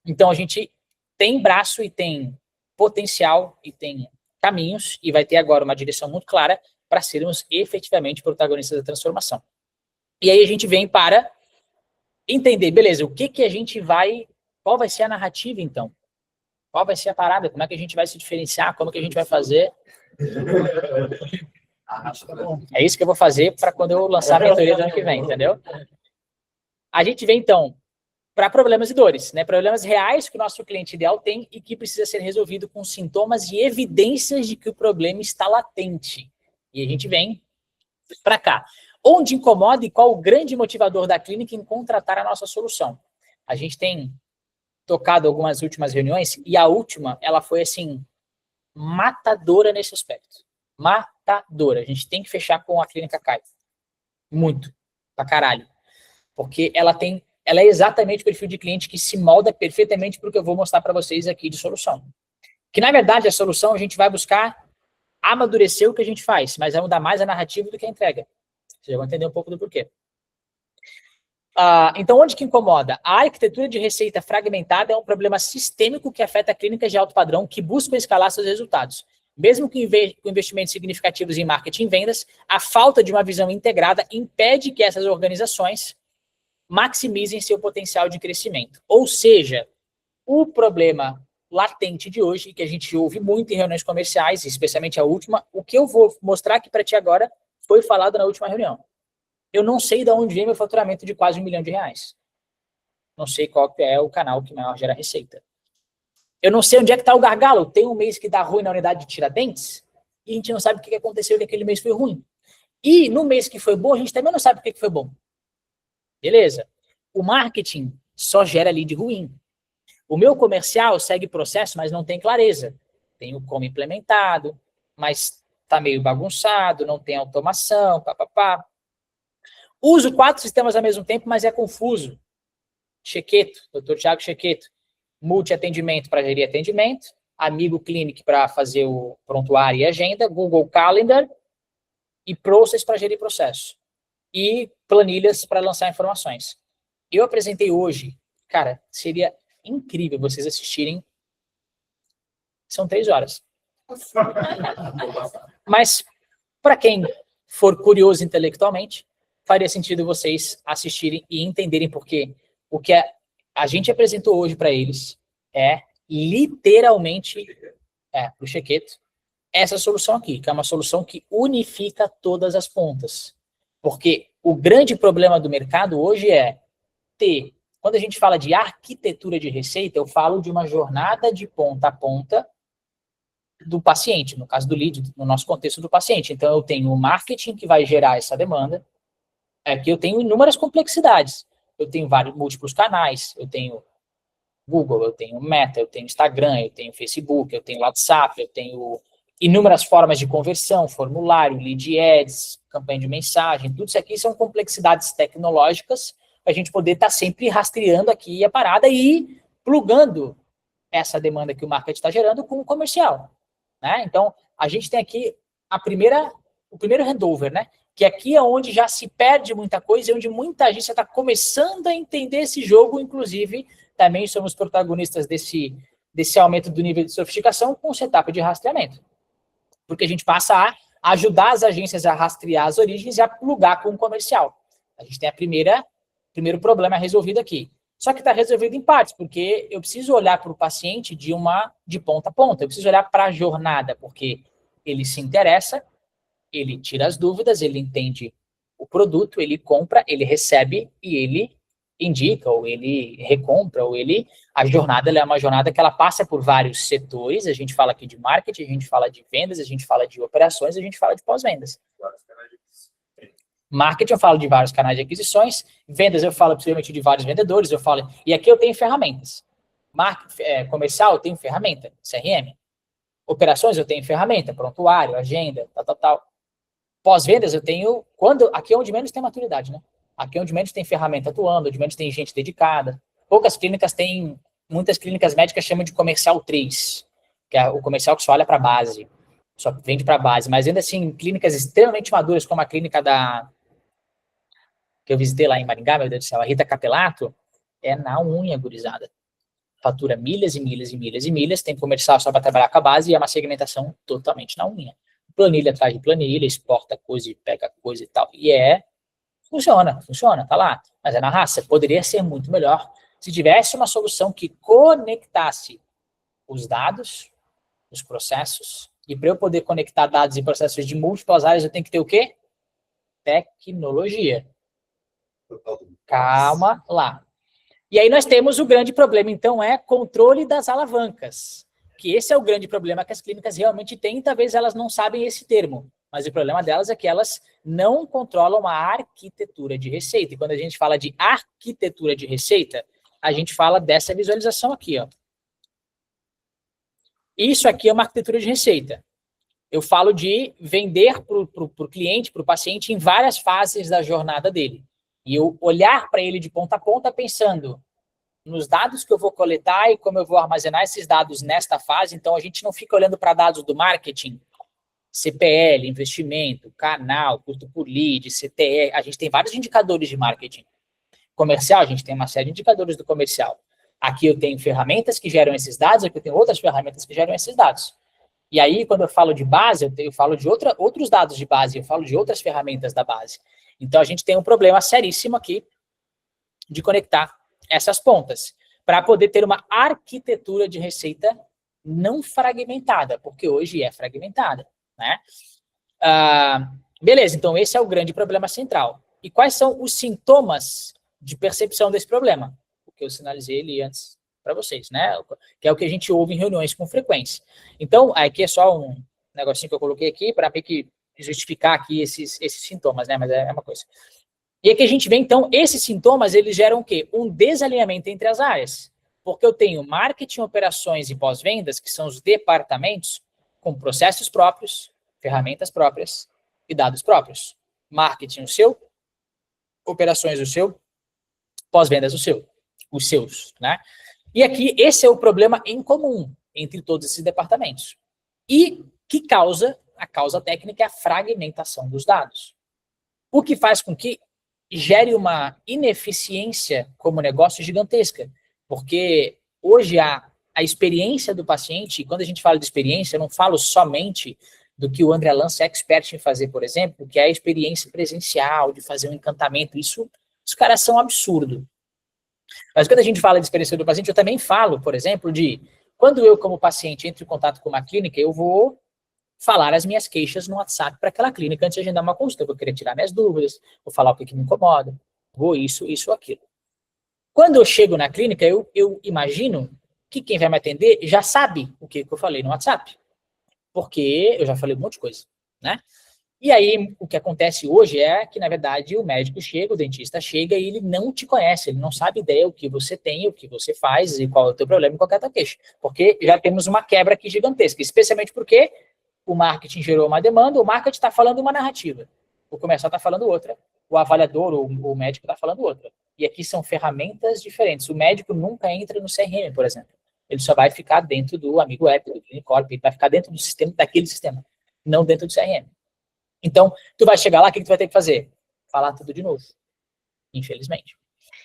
Então, a gente tem braço e tem potencial e tem caminhos, e vai ter agora uma direção muito clara para sermos efetivamente protagonistas da transformação. E aí a gente vem para entender, beleza, o que a gente vai... Qual vai ser a narrativa, então? Qual vai ser a parada? Como é que a gente vai se diferenciar? Como que a gente vai fazer? É isso que eu vou fazer para quando eu lançar a mentoria do ano que vem, entendeu? A gente vem, então, para problemas e dores, né? Problemas reais que o nosso cliente ideal tem e que precisa ser resolvido com sintomas e evidências de que o problema está latente. E a gente vem para cá. Onde incomoda e qual o grande motivador da clínica em contratar a nossa solução? A gente tem tocado algumas últimas reuniões e a última, ela foi assim, matadora nesse aspecto. Matadora. A gente tem que fechar com a Clínica Kai. Muito. Pra caralho. Porque ela é exatamente o perfil de cliente que se molda perfeitamente para o que eu vou mostrar para vocês aqui de solução. Que, na verdade, a solução a gente vai buscar amadurecer o que a gente faz, mas vai mudar mais a narrativa do que a entrega. Vocês já vão entender um pouco do porquê. Então, onde que incomoda? A arquitetura de receita fragmentada é um problema sistêmico que afeta clínicas de alto padrão que buscam escalar seus resultados. Mesmo com investimentos significativos em marketing e vendas, a falta de uma visão integrada impede que essas organizações maximizem seu potencial de crescimento. Ou seja, o problema latente de hoje, que a gente ouve muito em reuniões comerciais, especialmente a última, o que eu vou mostrar aqui para ti agora foi falado na última reunião. Eu não sei de onde vem meu faturamento de quase R$1 milhão. Não sei qual é o canal que maior gera receita. Eu não sei onde é que está o gargalo. Tem um mês que dá ruim na unidade de Tiradentes e a gente não sabe o que aconteceu, que aquele mês foi ruim. E no mês que foi bom, a gente também não sabe o que foi bom. Beleza? O marketing só gera lead ruim. O meu comercial segue processo, mas não tem clareza. Tem o como implementado, mas está meio bagunçado, não tem automação, papapá. Uso 4 sistemas ao mesmo tempo, mas é confuso. Chequeto, Dr. Thiago Chequeto. Multi-atendimento para gerir atendimento. Amigo Clinic para fazer o prontuário e agenda. Google Calendar. E Process para gerir processo. E planilhas para lançar informações. Eu apresentei hoje, cara, seria incrível vocês assistirem. São 3 horas. Mas, para quem for curioso intelectualmente, faria sentido vocês assistirem e entenderem porque o que a gente apresentou hoje para eles é literalmente, para o Chequeto, essa solução aqui, que é uma solução que unifica todas as pontas. Porque o grande problema do mercado hoje é ter, quando a gente fala de arquitetura de receita, eu falo de uma jornada de ponta a ponta do paciente, no caso do lead, no nosso contexto do paciente. Então, eu tenho o marketing que vai gerar essa demanda, que eu tenho inúmeras complexidades. Eu tenho vários múltiplos canais, eu tenho Google, eu tenho Meta, eu tenho Instagram, eu tenho Facebook, eu tenho WhatsApp, eu tenho inúmeras formas de conversão, formulário, lead ads, campanha de mensagem, tudo isso aqui são complexidades tecnológicas para a gente poder estar sempre rastreando aqui a parada e plugando essa demanda que o marketing está gerando com o comercial, né? Então, a gente tem aqui o primeiro handover, né? Que aqui é onde já se perde muita coisa e onde muita gente está começando a entender esse jogo, inclusive, também somos protagonistas desse aumento do nível de sofisticação com o setup de rastreamento. Porque a gente passa a ajudar as agências a rastrear as origens e a plugar com o comercial. A gente tem a primeira primeiro problema é resolvido aqui. Só que está resolvido em partes, porque eu preciso olhar para o paciente de ponta a ponta. Eu preciso olhar para a jornada, porque ele se interessa, ele tira as dúvidas, ele entende o produto, ele compra, ele recebe e ele indica, ou ele recompra, ou ele... A jornada ela é uma jornada que ela passa por vários setores. A gente fala aqui de marketing, a gente fala de vendas, a gente fala de operações, a gente fala de pós-vendas. Marketing eu falo de vários canais de aquisições, vendas eu falo possivelmente de vários vendedores, eu falo... E aqui eu tenho ferramentas. Comercial eu tenho ferramenta, CRM. Operações eu tenho ferramenta, prontuário, agenda, tal. Pós-vendas eu tenho... Aqui é onde menos tem maturidade, né? Aqui é onde menos tem ferramenta atuando, onde menos tem gente dedicada. Poucas clínicas têm... Muitas clínicas médicas chamam de comercial 3, que é o comercial que só olha para a base, só vende para a base. Mas ainda assim, clínicas extremamente maduras, como a clínica que eu visitei lá em Maringá, meu Deus do céu, a Rita Capelato, é na unha, gurizada. Fatura milhas e milhas e milhas e milhas, tem comercial só para trabalhar com a base e é uma segmentação totalmente na unha. Planilha atrás de planilha, exporta coisa e pega coisa e tal. E funciona, tá lá. Mas é na raça. Poderia ser muito melhor se tivesse uma solução que conectasse os dados, os processos, e para eu poder conectar dados e processos de múltiplas áreas, eu tenho que ter o quê? Tecnologia. Calma lá. E aí nós temos o grande problema, então, é controle das alavancas. Que esse é o grande problema que as clínicas realmente têm, e talvez elas não sabem esse termo. Mas o problema delas é que elas não controlam a arquitetura de receita. E quando a gente fala de arquitetura de receita, a gente fala dessa visualização aqui, ó. Isso aqui é uma arquitetura de receita. Eu falo de vender para o cliente, para o paciente, em várias fases da jornada dele. E eu olhar para ele de ponta a ponta pensando nos dados que eu vou coletar e como eu vou armazenar esses dados nesta fase. Então, a gente não fica olhando para dados do marketing, CPL, investimento, canal, custo por lead, CTR. A gente tem vários indicadores de marketing. Comercial, a gente tem uma série de indicadores do comercial. Aqui eu tenho ferramentas que geram esses dados, aqui eu tenho outras ferramentas que geram esses dados. E aí, quando eu falo de base, eu falo de outros dados de base, eu falo de outras ferramentas da base. Então, a gente tem um problema seríssimo aqui de conectar essas pontas, para poder ter uma arquitetura de receita não fragmentada, porque hoje é fragmentada, né? Beleza, então esse é o grande problema central. E quais são os sintomas de percepção desse problema? O que eu sinalizei ali antes para vocês, né? Que é o que a gente ouve em reuniões com frequência. Então, aqui é só um negocinho que eu coloquei aqui para meio que justificar aqui esses sintomas, né? Mas é uma coisa. E aqui a gente vê, então, esses sintomas, eles geram o quê? Um desalinhamento entre as áreas. Porque eu tenho marketing, operações e pós-vendas, que são os departamentos com processos próprios, ferramentas próprias e dados próprios. Marketing o seu, operações o seu, pós-vendas o seu, os seus, né? E aqui, esse é o problema em comum entre todos esses departamentos. E que a causa técnica é a fragmentação dos dados. O que faz com que gere uma ineficiência como negócio gigantesca, porque hoje a experiência do paciente, e quando a gente fala de experiência, eu não falo somente do que o André Lance é expert em fazer, por exemplo, que é a experiência presencial, de fazer um encantamento, isso, os caras são absurdo. Mas quando a gente fala de experiência do paciente, eu também falo, por exemplo, de quando eu, como paciente, entro em contato com uma clínica, eu vou falar as minhas queixas no WhatsApp para aquela clínica antes de agendar uma consulta. Eu vou querer tirar minhas dúvidas, vou falar o que me incomoda, vou isso, aquilo. Quando eu chego na clínica, eu imagino que quem vai me atender já sabe o que eu falei no WhatsApp, porque eu já falei um monte de coisa, né? E aí, o que acontece hoje é que, na verdade, o médico chega, o dentista chega e ele não te conhece, ele não sabe ideia o que você tem, o que você faz e qual é o teu problema e qual é a tua queixa. Porque já temos uma quebra aqui gigantesca, especialmente porque o marketing gerou uma demanda, o marketing está falando uma narrativa, o comercial está falando outra, o avaliador ou o médico está falando outra. E aqui são ferramentas diferentes. O médico nunca entra no CRM, por exemplo. Ele só vai ficar dentro do Amigo App, do Clinicorp, ele vai ficar dentro do sistema, daquele sistema, não dentro do CRM. Então, tu vai chegar lá, o que tu vai ter que fazer? Falar tudo de novo, infelizmente.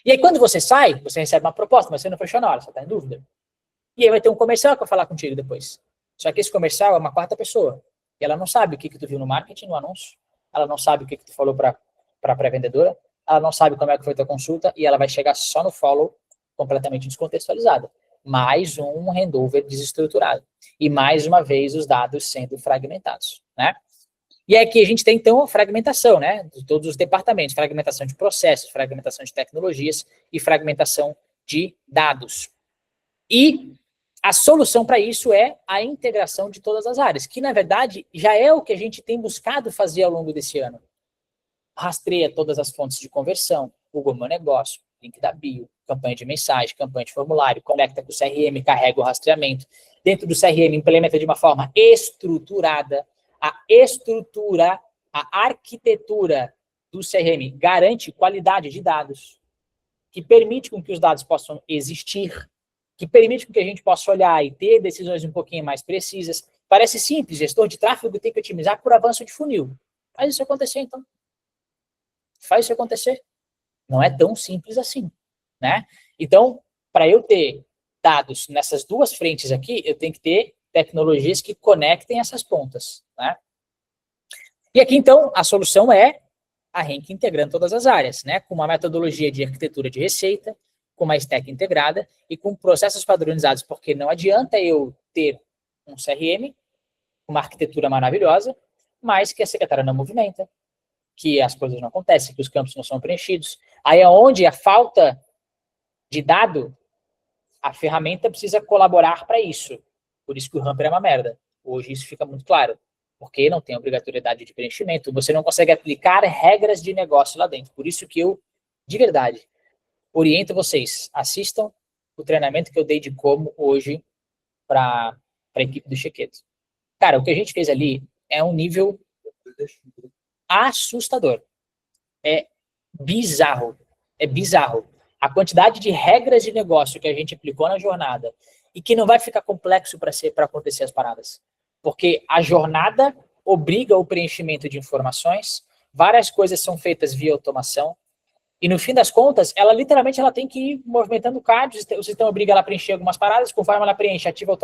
E aí, quando você sai, você recebe uma proposta, mas você não fechou na hora, você está em dúvida. E aí vai ter um comercial que vai falar contigo depois. Só que esse comercial é uma quarta pessoa. E ela não sabe o que tu viu no marketing, no anúncio. Ela não sabe o que tu falou para a pré-vendedora. ela não sabe como é que foi a tua consulta e ela vai chegar só no follow completamente descontextualizada. Mais um handover desestruturado. E mais uma vez os dados sendo fragmentados, né? E aqui a gente tem, então, a fragmentação, né? De todos os departamentos. Fragmentação de processos, fragmentação de tecnologias e fragmentação de dados. E a solução para isso é a integração de todas as áreas, que, na verdade, já é o que a gente tem buscado fazer ao longo desse ano. Rastreia todas as fontes de conversão, Google Meu Negócio, link da bio, campanha de mensagem, campanha de formulário, conecta com o CRM, carrega o rastreamento. Dentro do CRM, implementa de uma forma estruturada. A estrutura, a arquitetura do CRM garante qualidade de dados, que permite com que os dados possam existir, que permite com que a gente possa olhar e ter decisões um pouquinho mais precisas. Parece simples, gestor de tráfego tem que otimizar por avanço de funil. Faz isso acontecer, então. Faz isso acontecer. Não é tão simples assim, né? Então, para eu ter dados nessas duas frentes aqui, eu tenho que ter tecnologias que conectem essas pontas, né? E aqui, então, a solução é a Henk integrando todas as áreas, né? Com uma metodologia de arquitetura de receita, com uma stack integrada e com processos padronizados, porque não adianta eu ter um CRM, uma arquitetura maravilhosa, mas que a secretária não movimenta, que as coisas não acontecem, que os campos não são preenchidos. Aí é onde a falta de dado, a ferramenta precisa colaborar para isso. Por isso que o Hamper é uma merda. Hoje isso fica muito claro. Porque não tem obrigatoriedade de preenchimento, você não consegue aplicar regras de negócio lá dentro. Por isso que eu, de verdade, oriento vocês, assistam o treinamento que eu dei de como hoje para a equipe do Chequeto. Cara, o que a gente fez ali é um nível assustador. É bizarro. É bizarro. A quantidade de regras de negócio que a gente aplicou na jornada e que não vai ficar complexo para acontecer as paradas. Porque a jornada obriga o preenchimento de informações, várias coisas são feitas via automação, e no fim das contas, ela literalmente ela tem que ir movimentando o card, o sistema obriga ela a preencher algumas paradas, conforme ela preenche, ativa a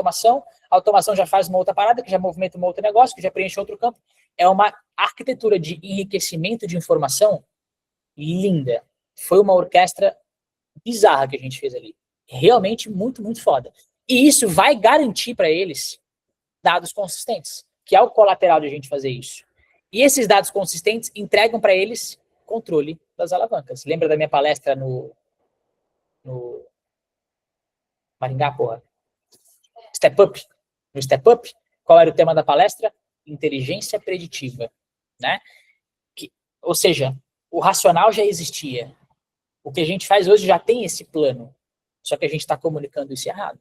automação já faz uma outra parada, que já movimenta um outro negócio, que já preenche outro campo. É uma arquitetura de enriquecimento de informação linda. Foi uma orquestra bizarra que a gente fez ali. Realmente muito, muito foda. E isso vai garantir para eles dados consistentes, que é o colateral de a gente fazer isso. E esses dados consistentes entregam para eles controle das alavancas. Lembra da minha palestra no Maringá, porra? Step Up. No Step Up, qual era o tema da palestra? Inteligência preditiva, né? Ou seja, o racional já existia. O que a gente faz hoje já tem esse plano, só que a gente está comunicando isso errado.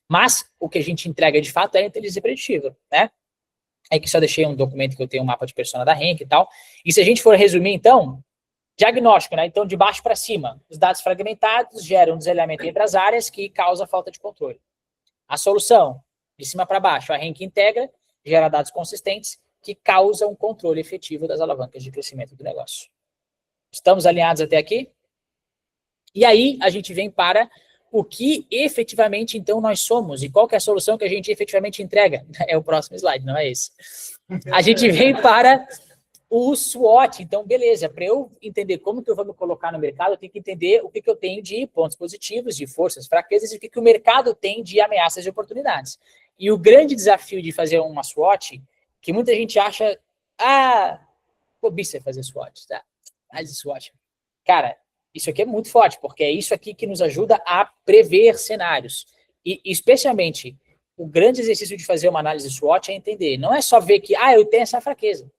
Mas o que a gente entrega de fato é a inteligência preditiva, né? Aí que só deixei um documento que eu tenho um mapa de persona da Henk e tal. E se a gente for resumir, então, diagnóstico, né? Então, de baixo para cima, os dados fragmentados geram um desalinhamento entre as áreas que causa falta de controle. A solução, de cima para baixo, a Henk integra, gera dados consistentes que causam um controle efetivo das alavancas de crescimento do negócio. Estamos alinhados até aqui? E aí, a gente vem para o que efetivamente, então, nós somos e qual que é a solução que a gente efetivamente entrega. É o próximo slide, não é esse. A gente vem para o SWOT. Então, beleza, para eu entender como que eu vou me colocar no mercado, eu tenho que entender o que eu tenho de pontos positivos, de forças, fraquezas, e o que o mercado tem de ameaças e oportunidades. E o grande desafio de fazer uma SWOT, que muita gente acha, bobice fazer SWOT, tá? Faz SWOT. Cara, isso aqui é muito forte, porque é isso aqui que nos ajuda a prever cenários. E, especialmente, o grande exercício de fazer uma análise SWOT é entender. Não é só ver que, eu tenho essa fraqueza.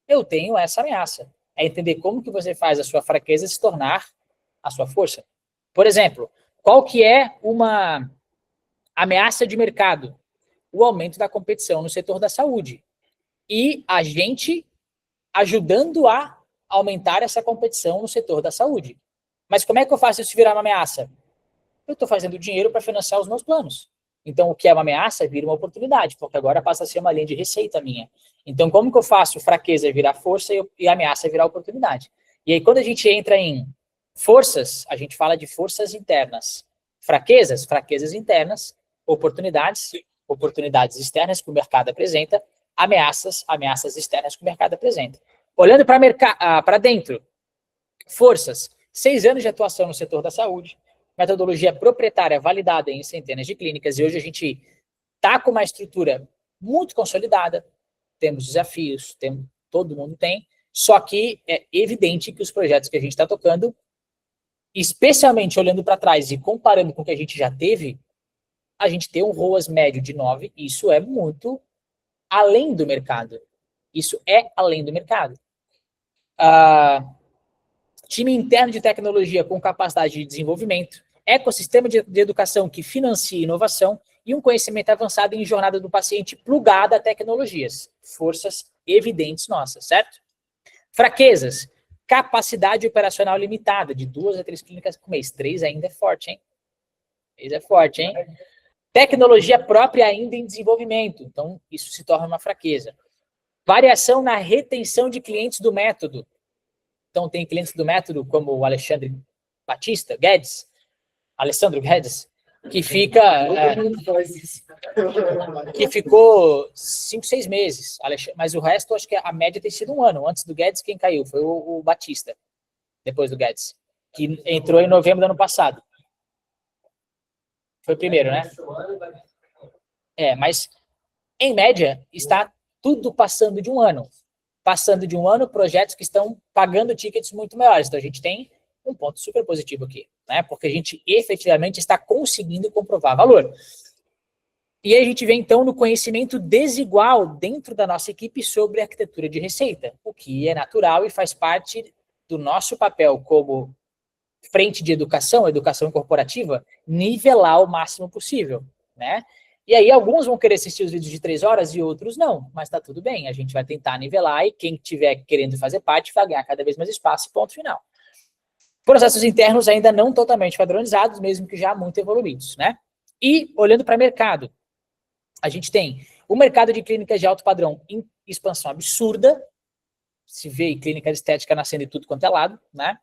Eu tenho essa ameaça. É entender como que você faz a sua fraqueza se tornar a sua força. Por exemplo, qual que é uma ameaça de mercado? O aumento da competição no setor da saúde. E a gente ajudando a aumentar essa competição no setor da saúde. Mas como é que eu faço isso virar uma ameaça? Eu estou fazendo dinheiro para financiar os meus planos. Então, o que é uma ameaça vira uma oportunidade, porque agora passa a ser uma linha de receita minha. Então, como que eu faço fraqueza virar força e ameaça virar oportunidade? E aí, quando a gente entra em forças, a gente fala de forças internas. Fraquezas, fraquezas internas. Oportunidades, oportunidades externas que o mercado apresenta. Ameaças, ameaças externas que o mercado apresenta. Olhando para dentro, Forças, 6 anos de atuação no setor da saúde, metodologia proprietária validada em centenas de clínicas, e hoje a gente está com uma estrutura muito consolidada, temos desafios, todo mundo tem, só que é evidente que os projetos que a gente está tocando, especialmente olhando para trás e comparando com o que a gente já teve, a gente tem um ROAS médio de 9, isso é muito além do mercado. Isso é além do mercado. Time interno de tecnologia com capacidade de desenvolvimento, ecossistema de educação que financia inovação e um conhecimento avançado em jornada do paciente plugada a tecnologias. Forças evidentes nossas, certo? Fraquezas, capacidade operacional limitada, de 2 a 3 clínicas por mês. 3 ainda é forte, hein? 3 é forte, hein? Tecnologia própria ainda em desenvolvimento, então isso se torna uma fraqueza. Variação na retenção de clientes do método. Então tem clientes do método como o Alexandre Batista, Guedes, Alessandro Guedes, que ficou 5, 6 meses, mas o resto acho que a média tem sido 1 ano. Antes do Guedes, quem caiu foi o Batista, depois do Guedes, que entrou em novembro do ano passado. Foi o primeiro, né? Mas em média está tudo passando de 1 ano. Passando de 1 ano, projetos que estão pagando tickets muito maiores. Então a gente tem um ponto super positivo aqui, né? Porque a gente efetivamente está conseguindo comprovar valor. E aí a gente vê então no conhecimento desigual dentro da nossa equipe sobre arquitetura de receita, o que é natural e faz parte do nosso papel como frente de educação corporativa, nivelar o máximo possível, né? E aí alguns vão querer assistir os vídeos de 3 horas e outros não, mas tá tudo bem, a gente vai tentar nivelar e quem estiver querendo fazer parte vai ganhar cada vez mais espaço, ponto final. Processos internos ainda não totalmente padronizados, mesmo que já muito evoluídos, né? E olhando para mercado, a gente tem o mercado de clínicas de alto padrão em expansão absurda, se vê clínica estética nascendo em tudo quanto é lado, né?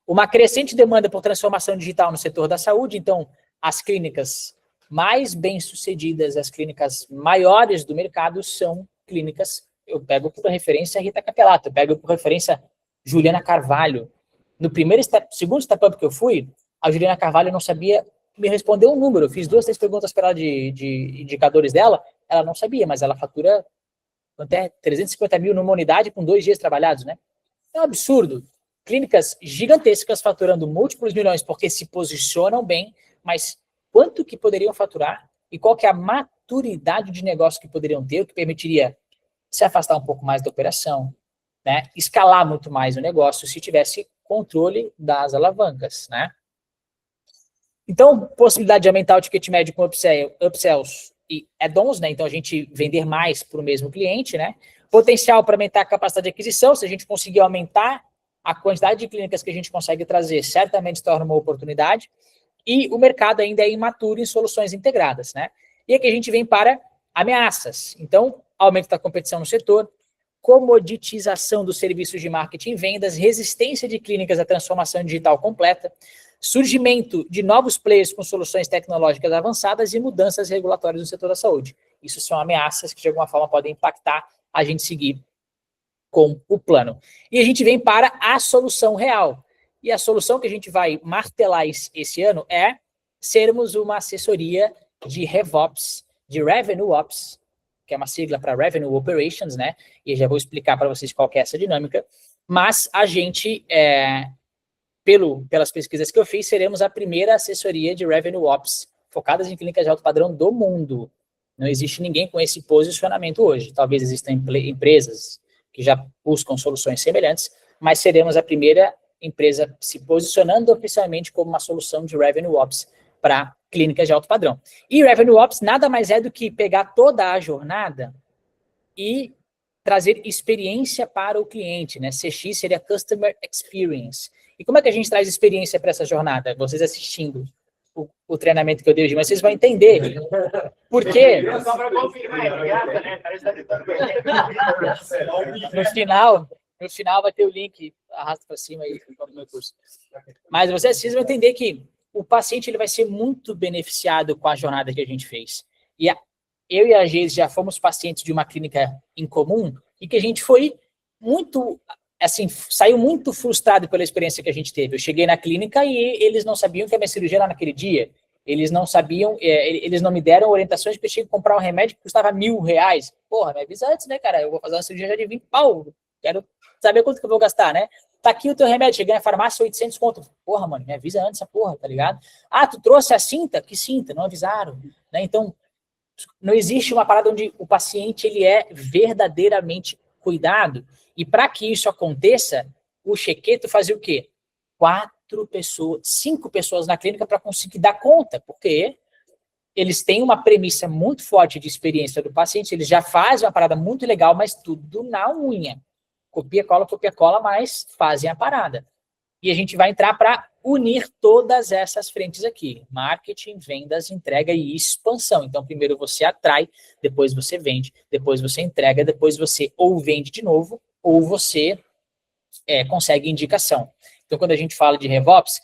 Uma crescente demanda por transformação digital no setor da saúde, então as clínicas mais bem-sucedidas, as clínicas maiores do mercado são clínicas, eu pego por referência a Rita Capelato, eu pego por referência Juliana Carvalho. No segundo step-up que eu fui, a Juliana Carvalho não sabia me responder um número, eu fiz 2, 3 perguntas para ela de indicadores dela, ela não sabia, mas ela fatura até 350 mil numa unidade com 2 dias trabalhados, né? É um absurdo. Clínicas gigantescas faturando múltiplos milhões porque se posicionam bem, mas quanto que poderiam faturar e qual que é a maturidade de negócio que poderiam ter, o que permitiria se afastar um pouco mais da operação, né? Escalar muito mais o negócio se tivesse controle das alavancas, né? Então, possibilidade de aumentar o ticket médio com upsells e add-ons, né? Então, a gente vender mais para o mesmo cliente, né? Potencial para aumentar a capacidade de aquisição, se a gente conseguir aumentar a quantidade de clínicas que a gente consegue trazer, certamente se torna uma oportunidade. E o mercado ainda é imaturo em soluções integradas, né? E aqui a gente vem para ameaças. Então, aumento da competição no setor, comoditização dos serviços de marketing e vendas, resistência de clínicas à transformação digital completa, surgimento de novos players com soluções tecnológicas avançadas e mudanças regulatórias no setor da saúde. Isso são ameaças que, de alguma forma, podem impactar a gente seguir com o plano. E a gente vem para a solução real. E a solução que a gente vai martelar esse ano é sermos uma assessoria de RevOps, de Revenue Ops, que é uma sigla para Revenue Operations, né? E eu já vou explicar para vocês qual que é essa dinâmica. Mas a gente, pelas pesquisas que eu fiz, seremos a primeira assessoria de Revenue Ops focadas em clínicas de alto padrão do mundo. Não existe ninguém com esse posicionamento hoje. Talvez existam empresas que já buscam soluções semelhantes, mas seremos a primeira empresa se posicionando oficialmente como uma solução de Revenue Ops para clínicas de alto padrão. E Revenue Ops nada mais é do que pegar toda a jornada e trazer experiência para o cliente, né? CX seria Customer Experience. E como é que a gente traz experiência para essa jornada? Vocês assistindo o treinamento que eu dei hoje, mas vocês vão entender por quê. No final vai ter o link, arrasta para cima aí do meu curso. Mas vocês precisam entender que o paciente ele vai ser muito beneficiado com a jornada que a gente fez. E eu e a Geise já fomos pacientes de uma clínica em comum e que a gente foi muito assim, saiu muito frustrado pela experiência que a gente teve. Eu cheguei na clínica e eles não sabiam que a minha cirurgia era naquele dia. Eles não sabiam, eles não me deram orientações porque eu tinha que comprar um remédio que custava R$1.000. Porra, me avisa antes, né, cara? Eu vou fazer uma cirurgia já de 20 pau. Quero saber quanto que eu vou gastar, né? Tá aqui o teu remédio, cheguei na farmácia, 800 conto. Porra, mano, me avisa antes essa porra, tá ligado? Ah, tu trouxe a cinta? Que cinta? Não avisaram, né? Então, não existe uma parada onde o paciente ele é verdadeiramente cuidado. E para que isso aconteça, o Chequeto fazia o quê? 5 pessoas na clínica para conseguir dar conta, porque eles têm uma premissa muito forte de experiência do paciente, eles já fazem uma parada muito legal, mas tudo na unha. Copia, cola, mas fazem a parada. E a gente vai entrar para unir todas essas frentes aqui. Marketing, vendas, entrega e expansão. Então, primeiro você atrai, depois você vende, depois você entrega, depois você ou vende de novo, ou você consegue indicação. Então, quando a gente fala de RevOps,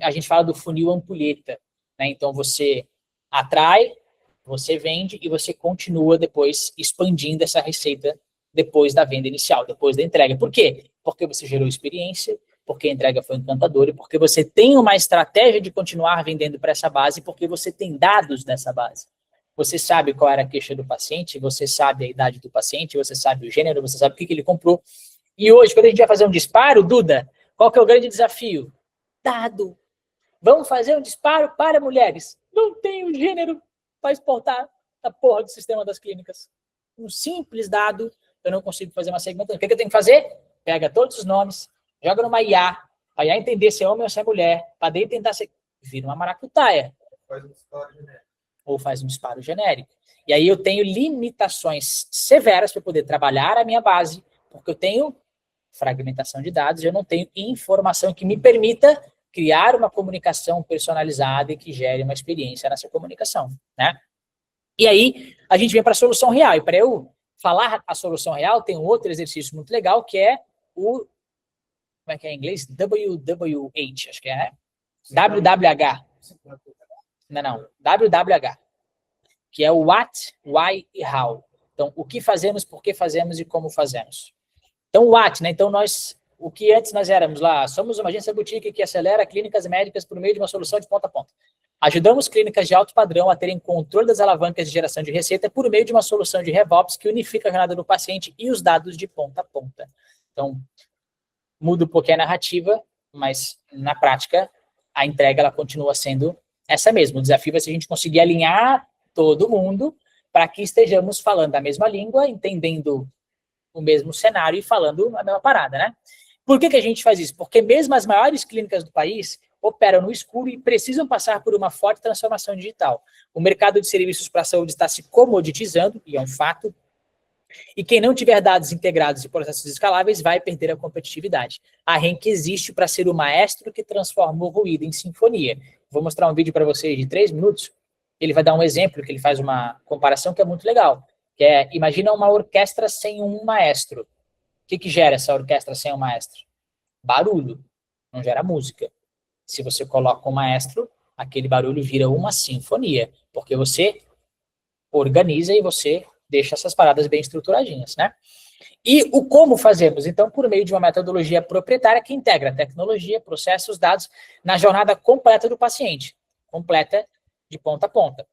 a gente fala do funil ampulheta. Né? Então, você atrai, você vende e você continua depois expandindo essa receita depois da venda inicial, depois da entrega. Por quê? Porque você gerou experiência, porque a entrega foi encantadora, e porque você tem uma estratégia de continuar vendendo para essa base, porque você tem dados dessa base. Você sabe qual era a queixa do paciente, você sabe a idade do paciente, você sabe o gênero, você sabe o que ele comprou. E hoje, quando a gente vai fazer um disparo, Duda, qual que é o grande desafio? Dado. Vamos fazer um disparo para mulheres. Não tem o gênero para exportar a porra do sistema das clínicas. Um simples dado, eu não consigo fazer uma segmentação. O que eu tenho que fazer? Pega todos os nomes, joga numa IA, a IA entender se é homem ou se é mulher, para daí tentar ser... Vira uma maracutaia. Ou faz um disparo genérico. E aí eu tenho limitações severas para poder trabalhar a minha base, porque eu tenho fragmentação de dados, eu não tenho informação que me permita criar uma comunicação personalizada e que gere uma experiência nessa comunicação, né? E aí, a gente vem para a solução real. E para eu falar a solução real, tem um outro exercício muito legal, que é o... Como é que é em inglês? WWH, acho que é, né? WWH. Não. WWH. Que é o What, Why e How. Então, o que fazemos, por que fazemos e como fazemos. Então, o What, né? Então, o que antes nós éramos lá, somos uma agência boutique que acelera clínicas médicas por meio de uma solução de ponta a ponta. Ajudamos clínicas de alto padrão a terem controle das alavancas de geração de receita por meio de uma solução de RevOps que unifica a jornada do paciente e os dados de ponta a ponta. Então, muda um pouquinho a narrativa, mas na prática, a entrega ela continua sendo essa mesma. O desafio vai ser a gente conseguir alinhar todo mundo para que estejamos falando a mesma língua, entendendo o mesmo cenário e falando a mesma parada, né? Por que a gente faz isso? Porque mesmo as maiores clínicas do país operam no escuro e precisam passar por uma forte transformação digital. O mercado de serviços para a saúde está se comoditizando, e é um fato, e quem não tiver dados integrados e processos escaláveis vai perder a competitividade. A RENC existe para ser o maestro que transforma o ruído em sinfonia. Vou mostrar um vídeo para vocês de 3 minutos, ele vai dar um exemplo, que ele faz uma comparação que é muito legal, que é, imagina uma orquestra sem um maestro. O que gera essa orquestra sem um maestro? Barulho, não gera música. Se você coloca um maestro, aquele barulho vira uma sinfonia, porque você organiza e você deixa essas paradas bem estruturadinhas, né? E o como fazemos? Então, por meio de uma metodologia proprietária que integra tecnologia, processos, dados, na jornada completa do paciente, completa de ponta a ponta.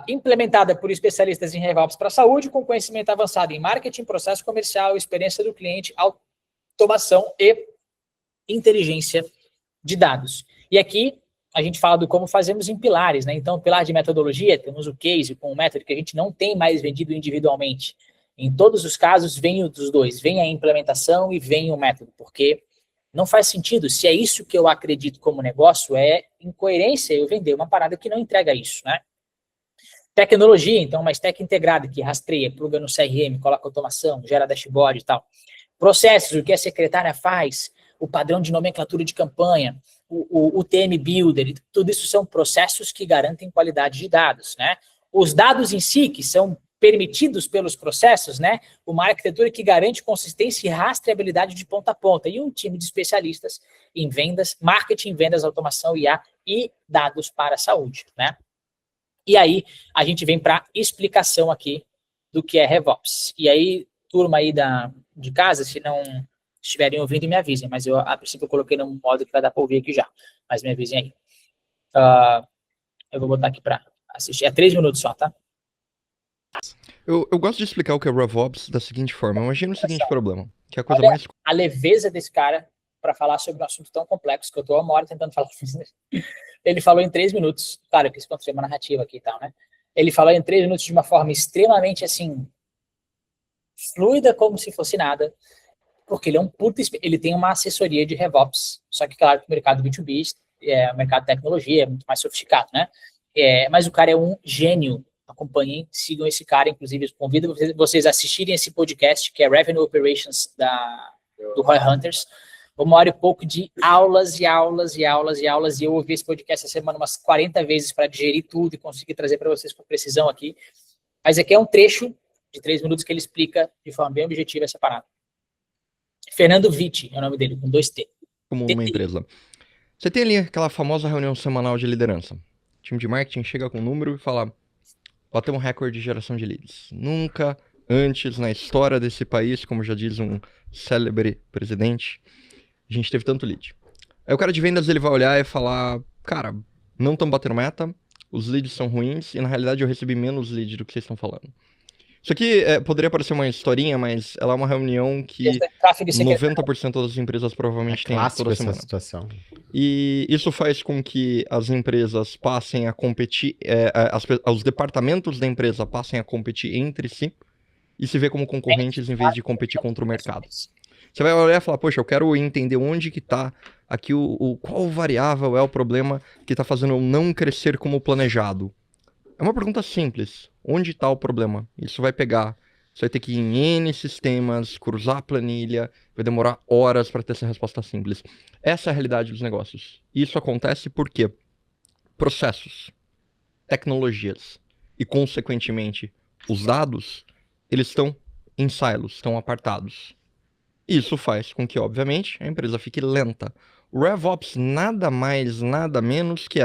Implementada por especialistas em RevOps para a saúde, com conhecimento avançado em marketing, processo comercial, experiência do cliente, automação e inteligência de dados. E aqui a gente fala do como fazemos em pilares, né? Então, pilar de metodologia, temos o case com o método que a gente não tem mais vendido individualmente. Em todos os casos, vem dos dois, vem a implementação e vem o método, porque não faz sentido, se é isso que eu acredito como negócio, é incoerência eu vender uma parada que não entrega isso, né? Tecnologia, então, uma stack integrada que rastreia, pluga no CRM, coloca automação, gera dashboard e tal. Processos, o que a secretária faz, o padrão de nomenclatura de campanha, o TM Builder, tudo isso são processos que garantem qualidade de dados, né? Os dados em si, que são permitidos pelos processos, né? Uma arquitetura que garante consistência e rastreabilidade de ponta a ponta, e um time de especialistas em vendas, marketing, vendas, automação, IA e dados para a saúde, né? E aí, a gente vem para a explicação aqui do que é RevOps. E aí, turma aí de casa, se não estiverem ouvindo, me avisem, mas eu, a princípio, eu coloquei no modo que vai dar para ouvir aqui já, mas me avisem aí. Eu vou botar aqui para assistir, é 3 minutos só, tá? Eu gosto de explicar o que é RevOps da seguinte forma. Imagina o seguinte problema, que é a coisa Olha mais... a leveza desse cara para falar sobre um assunto tão complexo que eu tô há uma hora tentando falar. Ele falou em 3 minutos. Claro, eu quis construir uma narrativa aqui e tal, né? Ele falou em 3 minutos de uma forma extremamente, assim, fluida, como se fosse nada, porque ele é um puta... Ele tem uma assessoria de RevOps, só que, claro, que o mercado B2B, o mercado de tecnologia é muito mais sofisticado, né? Mas o cara é um gênio. Acompanhem, sigam esse cara, inclusive eu convido vocês a assistirem esse podcast, que é Revenue Operations do Roy Hunters. 1h30 de aulas e aulas e aulas e aulas, e eu ouvi esse podcast essa semana umas 40 vezes para digerir tudo e conseguir trazer para vocês com precisão aqui. Mas aqui é um trecho de 3 minutos que ele explica de forma bem objetiva essa parada. Fernando Vitti é o nome dele, com 2 T. Como uma empresa. Você tem ali aquela famosa reunião semanal de liderança. O time de marketing chega com um número e fala: bateu um recorde de geração de leads. Nunca antes na história desse país, como já diz um célebre presidente, a gente teve tanto lead. Aí o cara de vendas ele vai olhar e falar: cara, não estamos batendo meta, os leads são ruins e na realidade eu recebi menos leads do que vocês estão falando. Isso aqui poderia parecer uma historinha, mas ela é uma reunião que 90% das empresas provavelmente têm toda semana. Situação. E isso faz com que as empresas passem a competir, os departamentos da empresa passem a competir entre si e se ver como concorrentes em vez de competir contra o mercado. Você vai olhar e falar: poxa, eu quero entender onde que está aqui, qual variável é o problema que está fazendo eu não crescer como planejado. É uma pergunta simples. Onde está o problema? Isso vai pegar. Você vai ter que ir em N sistemas, cruzar a planilha, vai demorar horas para ter essa resposta simples. Essa é a realidade dos negócios. Isso acontece porque processos, tecnologias e, consequentemente, os dados, eles estão em silos, estão apartados. Isso faz com que, obviamente, a empresa fique lenta. O RevOps nada mais, nada menos que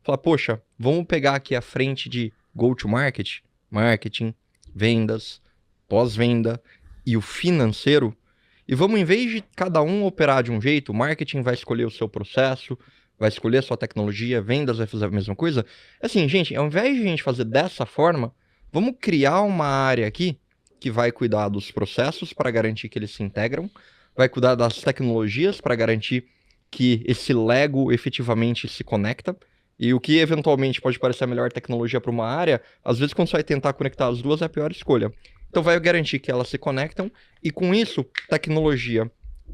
falar: poxa, vamos pegar aqui a frente de go-to-market, marketing, vendas, pós-venda e o financeiro, e vamos, em vez de cada um operar de um jeito, o marketing vai escolher o seu processo, vai escolher a sua tecnologia, vendas vai fazer a mesma coisa. Assim, gente, ao invés de a gente fazer dessa forma, vamos criar uma área aqui que vai cuidar dos processos para garantir que eles se integram, vai cuidar das tecnologias para garantir que esse Lego efetivamente se conecta. E o que eventualmente pode parecer a melhor tecnologia para uma área, às vezes quando você vai tentar conectar as duas é a pior escolha. Então vai garantir que elas se conectam e com isso, tecnologia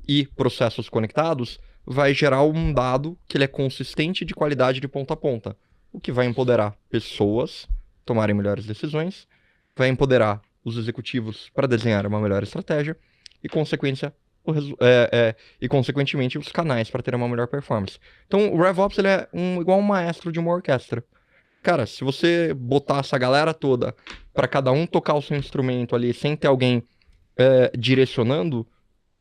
e processos conectados vai gerar um dado que ele é consistente de qualidade de ponta a ponta. O que vai empoderar pessoas a tomarem melhores decisões, vai empoderar os executivos para desenhar uma melhor estratégia e, consequentemente, os canais para ter uma melhor performance. Então, o RevOps ele é igual um maestro de uma orquestra. Cara, se você botar essa galera toda para cada um tocar o seu instrumento ali sem ter alguém direcionando,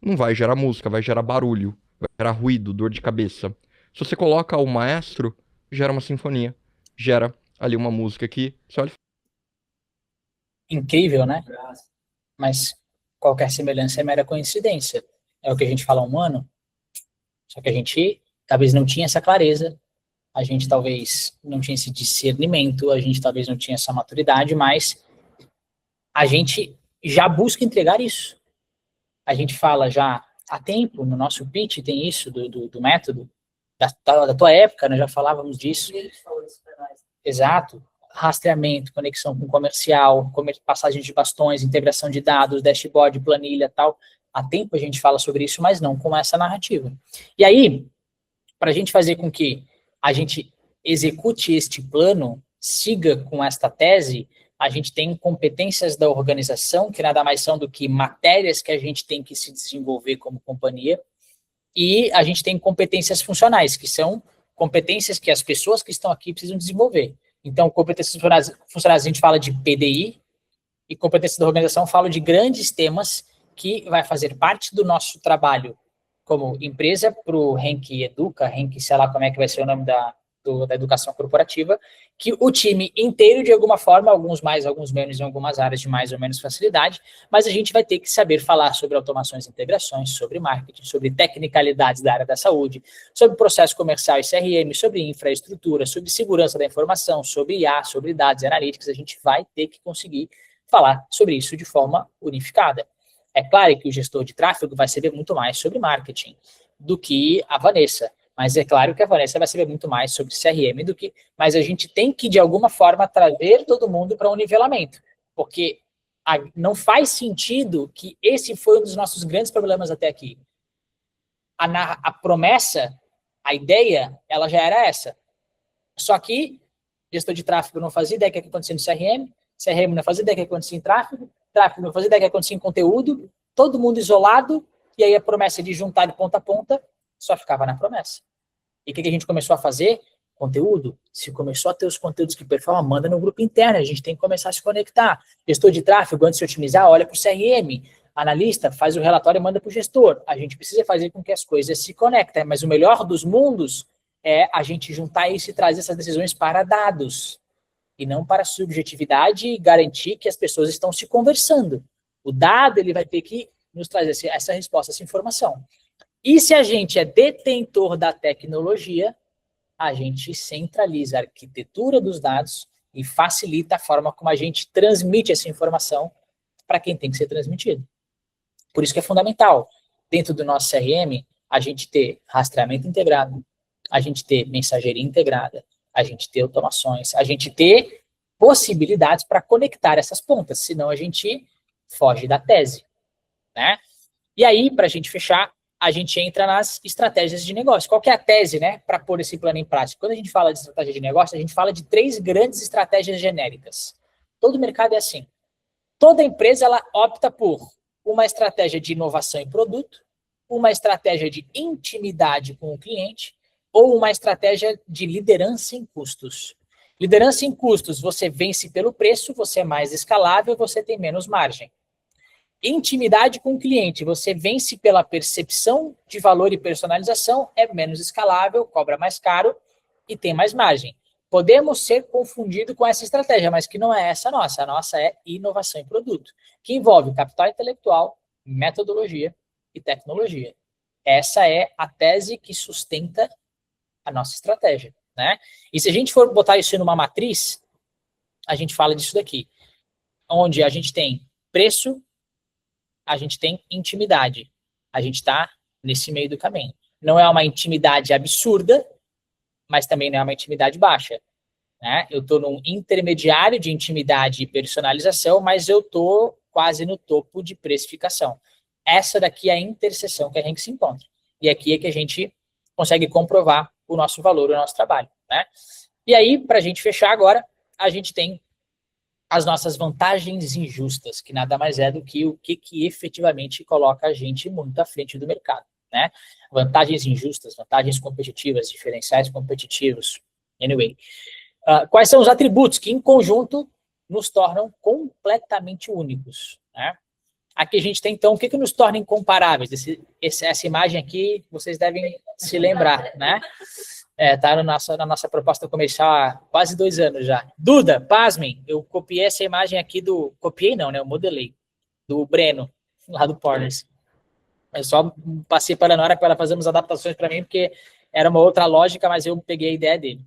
não vai gerar música, vai gerar barulho, vai gerar ruído, dor de cabeça. Se você coloca o maestro, gera uma sinfonia, gera ali uma música que você olha... Incrível, né? Mas qualquer semelhança é mera coincidência. É o que a gente fala há um ano. Só que a gente talvez não tinha essa clareza, a gente talvez não tinha esse discernimento, a gente talvez não tinha essa maturidade, mas a gente já busca entregar isso. A gente fala já há tempo, no nosso pitch tem isso do método, da tua época, nós já falávamos disso. Exato. Rastreamento, conexão com comercial, passagem de bastões, integração de dados, dashboard, planilha, tal. Há tempo a gente fala sobre isso, mas não com essa narrativa. E aí, para a gente fazer com que a gente execute este plano, siga com esta tese, a gente tem competências da organização, que nada mais são do que matérias que a gente tem que se desenvolver como companhia, e a gente tem competências funcionais, que são competências que as pessoas que estão aqui precisam desenvolver. Então, competências funcionais a gente fala de PDI, e competências da organização fala de grandes temas que vai fazer parte do nosso trabalho como empresa para o Henk Educa, Henk, sei lá como é que vai ser o nome da educação corporativa, que o time inteiro, de alguma forma, alguns mais, alguns menos, em algumas áreas de mais ou menos facilidade, mas a gente vai ter que saber falar sobre automações e integrações, sobre marketing, sobre tecnicalidades da área da saúde, sobre processo comercial e CRM, sobre infraestrutura, sobre segurança da informação, sobre IA, sobre dados e analytics. A gente vai ter que conseguir falar sobre isso de forma unificada. É claro que o gestor de tráfego vai saber muito mais sobre marketing do que a Vanessa, mas é claro que a Vanessa vai saber muito mais sobre CRM do que... Mas a gente tem que, de alguma forma, trazer todo mundo para um nivelamento, porque não faz sentido que esse foi um dos nossos grandes problemas até aqui. A promessa, a ideia, ela já era essa. Só que gestor de tráfego não fazia ideia do que acontecia no CRM não fazia ideia do que acontecia em tráfego não fazia ideia do que acontecia em conteúdo, todo mundo isolado, e aí a promessa de juntar de ponta a ponta só ficava na promessa. E o que a gente começou a fazer? Conteúdo. Se começou a ter os conteúdos que performam, manda no grupo interno, a gente tem que começar a se conectar. Gestor de tráfego, antes de otimizar, olha para o CRM. Analista, faz o relatório e manda para o gestor. A gente precisa fazer com que as coisas se conectem, mas o melhor dos mundos é a gente juntar isso e trazer essas decisões para dados, e não para subjetividade, e garantir que as pessoas estão se conversando. O dado, ele vai ter que nos trazer essa resposta, essa informação. E se a gente é detentor da tecnologia, a gente centraliza a arquitetura dos dados e facilita a forma como a gente transmite essa informação para quem tem que ser transmitido. Por isso que é fundamental, dentro do nosso CRM, a gente ter rastreamento integrado, a gente ter mensageria integrada, a gente ter automações, a gente ter possibilidades para conectar essas pontas, senão a gente foge da tese, né? E aí, para a gente fechar, a gente entra nas estratégias de negócio. Qual que é a tese, né, para pôr esse plano em prática? Quando a gente fala de estratégia de negócio, a gente fala de 3 grandes estratégias genéricas. Todo mercado é assim. Toda empresa, ela opta por uma estratégia de inovação em produto, uma estratégia de intimidade com o cliente ou uma estratégia de liderança em custos. Liderança em custos, você vence pelo preço, você é mais escalável, você tem menos margem. Intimidade com o cliente, você vence pela percepção de valor e personalização, é menos escalável, cobra mais caro e tem mais margem. Podemos ser confundidos com essa estratégia, mas que não é essa a nossa é inovação em produto, que envolve capital intelectual, metodologia e tecnologia. Essa é a tese que sustenta a nossa estratégia, né? E se a gente for botar isso numa matriz, a gente fala disso daqui, onde a gente tem preço, a gente tem intimidade. A gente está nesse meio do caminho. Não é uma intimidade absurda, mas também não é uma intimidade baixa, né? Eu estou num intermediário de intimidade e personalização, mas eu estou quase no topo de precificação. Essa daqui é a interseção que a gente se encontra. E aqui é que a gente consegue comprovar o nosso valor, o nosso trabalho, né? E aí, para a gente fechar agora, a gente tem as nossas vantagens injustas, que nada mais é do que o que efetivamente coloca a gente muito à frente do mercado, né? Vantagens injustas, vantagens competitivas, diferenciais competitivos, anyway. Quais são os atributos que, em conjunto, nos tornam completamente únicos, né? Aqui a gente tem, então, o que nos torna incomparáveis? Essa imagem aqui, vocês devem se lembrar, né? Tá na nossa proposta comercial há quase 2 anos já. Duda, pasmem, eu copiei essa imagem aqui do... Copiei não, né? Eu modelei. Do Breno, lá do Partners. Eu só passei para a Nora para ela fazer umas adaptações para mim, porque era uma outra lógica, mas eu peguei a ideia dele.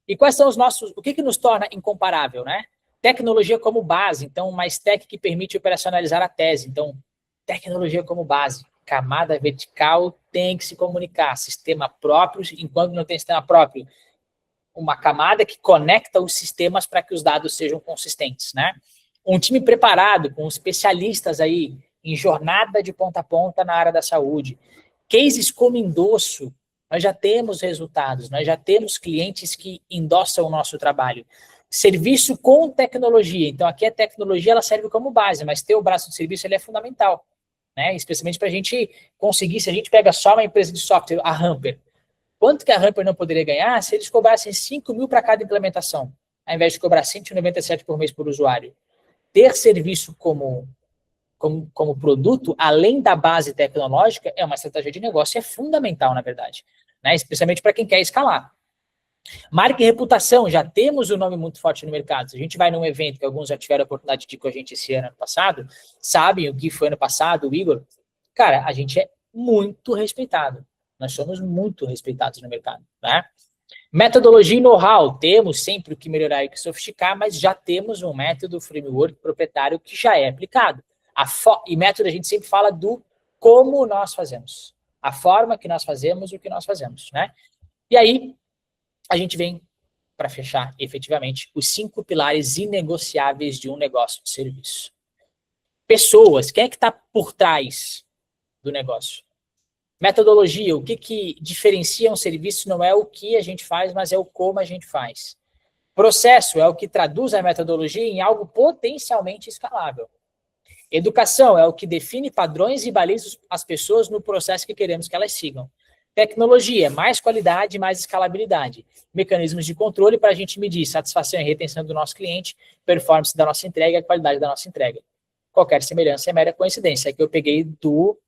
E quais são os nossos... O que nos torna incomparável, né? Tecnologia como base. Então, uma stack que permite operacionalizar a tese. Então, tecnologia como base. Camada vertical tem que se comunicar. Sistema próprio, enquanto não tem sistema próprio, uma camada que conecta os sistemas para que os dados sejam consistentes, né? Um time preparado, com especialistas aí em jornada de ponta a ponta na área da saúde. Cases como endosso, nós já temos resultados, nós já temos clientes que endossam o nosso trabalho. Serviço com tecnologia. Então, aqui a tecnologia ela serve como base, mas ter o braço de serviço ele é fundamental, né? Especialmente para a gente conseguir, se a gente pega só uma empresa de software, a Hamper, quanto que a Hamper não poderia ganhar se eles cobrassem 5 mil para cada implementação, ao invés de cobrar 197 por mês por usuário? Ter serviço como produto, além da base tecnológica, é uma estratégia de negócio, é fundamental, na verdade, né? Especialmente para quem quer escalar. Marca e reputação, já temos um nome muito forte no mercado. Se a gente vai num evento, que alguns já tiveram a oportunidade de ir com a gente esse ano passado, sabem o que foi ano passado, o Igor, cara, a gente é muito respeitado. Nós somos muito respeitados no mercado, né? Metodologia e know-how, temos sempre o que melhorar e o que sofisticar, mas já temos um método, framework proprietário que já é aplicado. E método a gente sempre fala do como nós fazemos. A forma que nós fazemos, o que nós fazemos, né? E aí, a gente vem para fechar, efetivamente, os 5 pilares inegociáveis de um negócio de serviço. Pessoas, quem é que está por trás do negócio? Metodologia, o que diferencia um serviço não é o que a gente faz, mas é o como a gente faz. Processo é o que traduz a metodologia em algo potencialmente escalável. Educação é o que define padrões e baliza as pessoas no processo que queremos que elas sigam. Tecnologia, mais qualidade, mais escalabilidade. Mecanismos de controle para a gente medir satisfação e retenção do nosso cliente, performance da nossa entrega e a qualidade da nossa entrega. Qualquer semelhança é mera coincidência. É que eu peguei do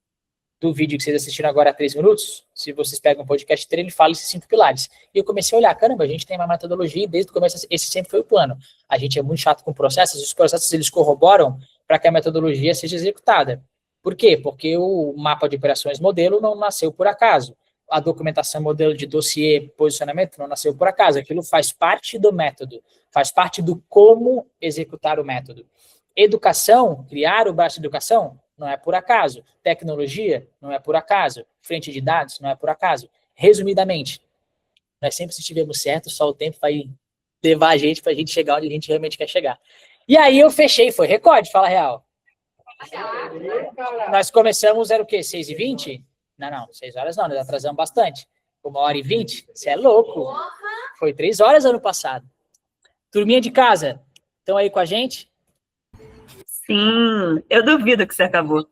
vídeo que vocês assistiram agora há 3 minutos. Se vocês pegam um podcast inteiro, ele fala esses 5 pilares. E eu comecei a olhar, caramba, a gente tem uma metodologia e desde o começo esse sempre foi o plano. A gente é muito chato com processos, os processos eles corroboram para que a metodologia seja executada. Por quê? Porque o mapa de operações modelo não nasceu por acaso. A documentação modelo de dossiê, posicionamento, não nasceu por acaso. Aquilo faz parte do método, faz parte do como executar o método. Educação, criar o braço de educação, não é por acaso. Tecnologia, não é por acaso. Frente de dados, não é por acaso. Resumidamente, nós sempre estivemos certos, só o tempo vai levar a gente para a gente chegar onde a gente realmente quer chegar. E aí eu fechei, foi recorde, fala a real. Nós começamos, era o quê? 6h20? Não, 6 horas não, nós atrasamos bastante. 1h20? Você é louco. Foi 3 horas ano passado. Turminha de casa, estão aí com a gente? Sim, eu duvido que você acabou.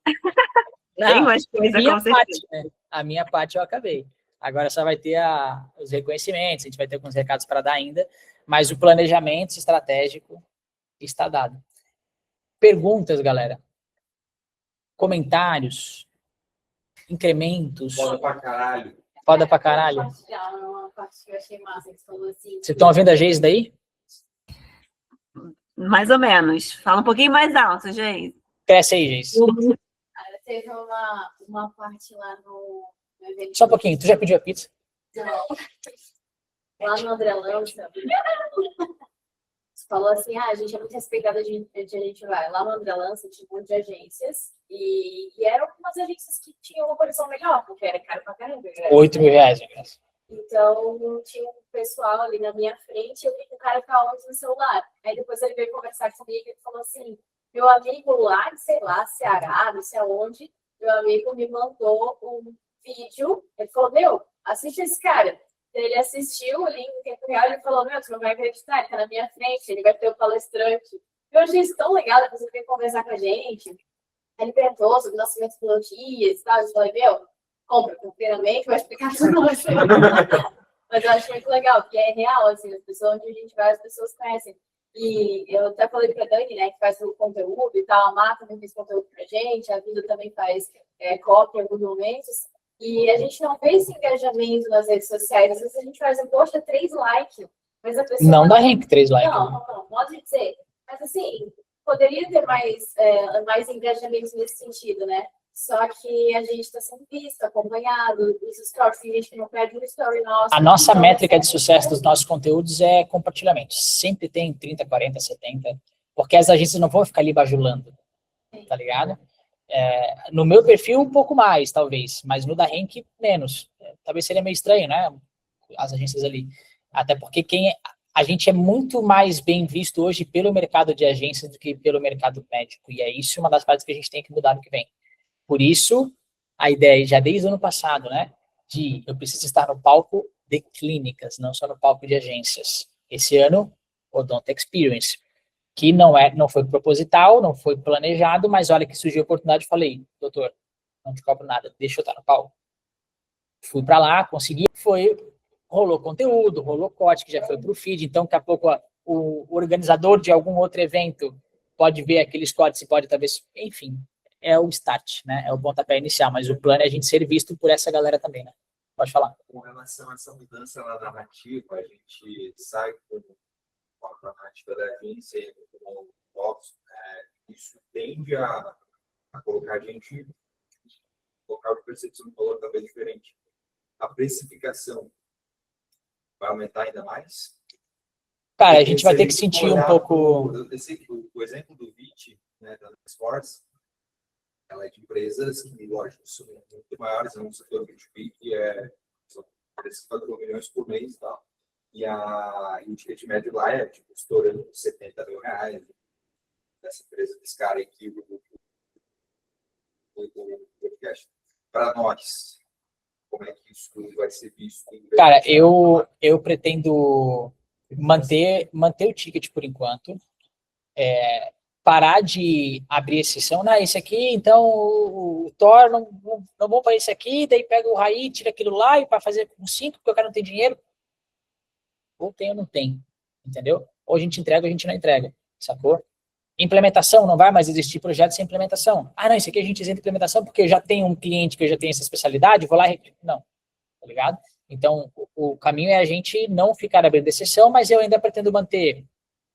Tem mais coisa, com certeza. Né? A minha parte eu acabei. Agora só vai ter os reconhecimentos, a gente vai ter alguns recados para dar ainda, mas o planejamento estratégico está dado. Perguntas, galera? Comentários? Incrementos? Foda pra caralho. Foda pra caralho. Uma parte que eu achei massa, que você falou assim. Vocês estão ouvindo a Geis daí? Mais ou menos. Fala um pouquinho mais alto, gente. Cresce aí, Geis. Teve uma parte lá no evento. Só um pouquinho, tu já pediu a pizza? Não. Lá no André Lança, você falou assim, a gente é muito respeitada de onde a gente vai. Lá no André Lança tinha um monte de agências e eram umas agências que tinham uma condição melhor, porque era caro pra caramba. R$8.000, né? Então, tinha um pessoal ali na minha frente, eu vi que o cara ficava muito no celular. Aí depois ele veio conversar comigo e falou assim, meu amigo lá, sei lá, Ceará, não sei aonde, meu amigo me mandou um vídeo, ele falou, meu, assiste esse cara. Ele assistiu ali em tempo real, ele falou, meu, tu não vai acreditar, ele tá na minha frente, ele vai ter o palestrante. Eu achei isso tão legal, depois ele veio conversar com a gente. Ele perguntou sobre nascimento de melodias e tal, eu falei, meu, compra, primeiramente, vai explicar tudo você. Mas eu acho muito legal, porque é real, assim, as pessoas onde a gente vai, as pessoas conhecem. E eu até falei pra Dani, né, que faz o conteúdo e tal, a Má também fez conteúdo pra gente, a Vida também faz cópia em alguns momentos. E a gente não vê esse engajamento nas redes sociais. Às vezes a gente faz um post, 3 likes, mas a pessoa... Não dá rank 3 likes. Não, pode dizer. Mas assim, poderia ter mais engajamento nesse sentido, né? Só que a gente está sendo visto, acompanhado, os stories, tem gente que não perde um story nosso. A nossa métrica de sucesso dos nossos conteúdos é compartilhamento. Sempre tem 30, 40, 70, porque as agências não vão ficar ali bajulando, tá ligado? No meu perfil, um pouco mais, talvez, mas no da Henk, menos. Talvez seria meio estranho, né? As agências ali. Até porque a gente é muito mais bem visto hoje pelo mercado de agências do que pelo mercado médico. E é isso uma das partes que a gente tem que mudar no que vem. Por isso, a ideia, já desde o ano passado, né? De eu preciso estar no palco de clínicas, não só no palco de agências. Esse ano, Odonto Experience, que não foi proposital, não foi planejado, mas olha que surgiu a oportunidade, falei, doutor, não te cobro nada, deixa eu estar no palco. Fui para lá, consegui, rolou conteúdo, rolou corte, que já foi para o feed, então daqui a pouco o organizador de algum outro evento pode ver aqueles cortes e pode talvez, enfim, é o start, né? É o pontapé inicial, mas o plano é a gente ser visto por essa galera também, né? Pode falar. Com relação a essa mudança na narrativa, a gente sai com a narrativa da agência como box, isso tende a colocar a gente, colocar o percepção de valor talvez diferente. A precificação vai aumentar ainda mais? Cara, a gente vai ter que sentir um pouco... O exemplo do VIT, né, da Sports, ela é de empresas que, lógico, são muito maiores no setor B2B, que são empresas que faturam milhões por mês e tal. E o ticket médio lá é, tipo, estourando 70 mil reais. Dessa empresa, desse cara aqui, do podcast. Para nós, como é que isso vai ser visto? Cara, eu pretendo manter o ticket por enquanto. Parar de abrir exceção. Não, esse aqui, então, o Thor não vou para esse aqui, daí pega o Raí, tira aquilo lá e para fazer com 5, porque o cara não tem dinheiro. Ou tem ou não tem, entendeu? Ou a gente entrega ou a gente não entrega, sacou? Implementação, não vai mais existir projeto sem implementação. Ah, não, isso aqui a gente isenta implementação porque eu já tenho um cliente que eu já tenho essa especialidade, vou lá e... Não, tá ligado? Então, o caminho é a gente não ficar abrindo exceção, mas eu ainda pretendo manter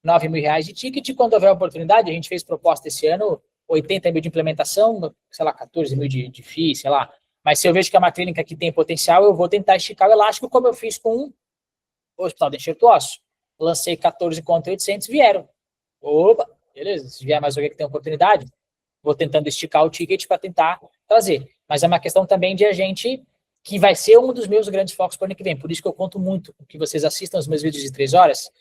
9 mil reais de ticket. Quando houver oportunidade, a gente fez proposta esse ano, 80 mil de implementação, sei lá, 14 mil de FII, sei lá. Mas se eu vejo que é uma clínica que tem potencial, eu vou tentar esticar o elástico, como eu fiz com o Hospital de Enxerto Ósseo. Lancei 14 contra 800, vieram. Opa, beleza, se vier mais alguém que tem oportunidade, vou tentando esticar o ticket para tentar trazer. Mas é uma questão também de a gente, que vai ser um dos meus grandes focos para o ano que vem. Por isso que eu conto muito que vocês assistam os meus vídeos de 3 horas,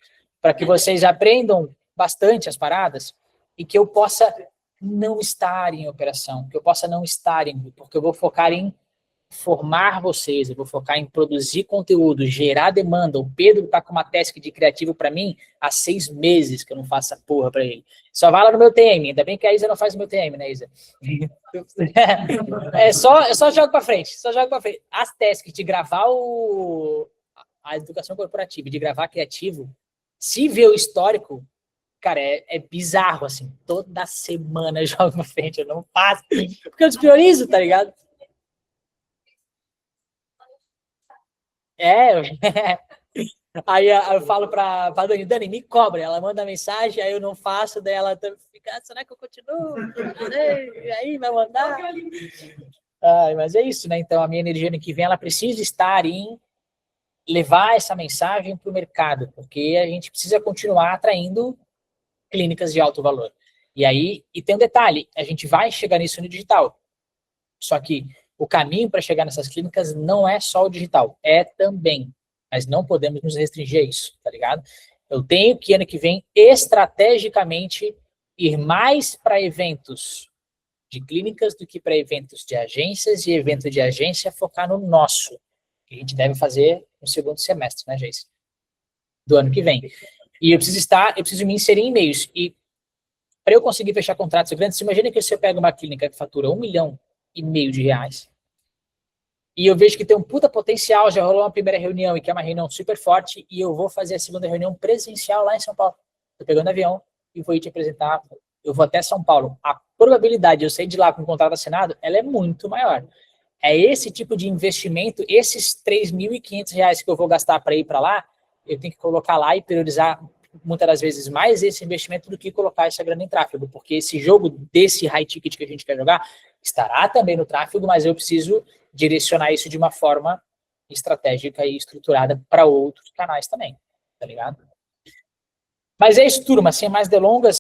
para que vocês aprendam bastante as paradas e que eu possa não estar em operação, que eu possa não estar em... Porque eu vou focar em formar vocês, eu vou focar em produzir conteúdo, gerar demanda. O Pedro tá com uma task de criativo para mim há 6 meses que eu não faço essa porra para ele. Só vai lá no meu TM, ainda bem que a Isa não faz o meu TM, né, Isa? Eu só jogo para frente, As tasks de gravar a educação corporativa, de gravar criativo, se ver o histórico, cara, é bizarro, assim. Toda semana eu jogo pra frente, eu não faço, porque eu despriorizo, tá ligado? Aí eu falo pra Dani, me cobra. Ela manda mensagem, aí eu não faço, daí ela fica, será que eu continuo? E aí vai mandar? Mas é isso, né? Então a minha energia ano que vem, ela precisa estar em levar essa mensagem para o mercado, porque a gente precisa continuar atraindo clínicas de alto valor. E tem um detalhe, a gente vai chegar nisso no digital. Só que o caminho para chegar nessas clínicas não é só o digital, é também. Mas não podemos nos restringir a isso, tá ligado? Eu tenho que, ano que vem, estrategicamente, ir mais para eventos de clínicas do que para eventos de agências, e evento de agência focar no nosso, que a gente deve fazer no segundo semestre, né, Geice? Do ano que vem. E eu preciso me inserir em meios. E para eu conseguir fechar contratos grandes, você imagina que você pega uma clínica que fatura R$1,5 milhão de reais, e eu vejo que tem um puta potencial, já rolou uma primeira reunião, e que é uma reunião super forte, e eu vou fazer a segunda reunião presencial lá em São Paulo. Tô pegando avião e vou ir te apresentar, eu vou até São Paulo. A probabilidade de eu sair de lá com o contrato assinado, ela é muito maior. É esse tipo de investimento, esses R$3.500 que eu vou gastar para ir para lá, eu tenho que colocar lá e priorizar muitas das vezes mais esse investimento do que colocar essa grana em tráfego, porque esse jogo desse high ticket que a gente quer jogar estará também no tráfego, mas eu preciso direcionar isso de uma forma estratégica e estruturada para outros canais também, tá ligado? Mas é isso, turma, sem mais delongas.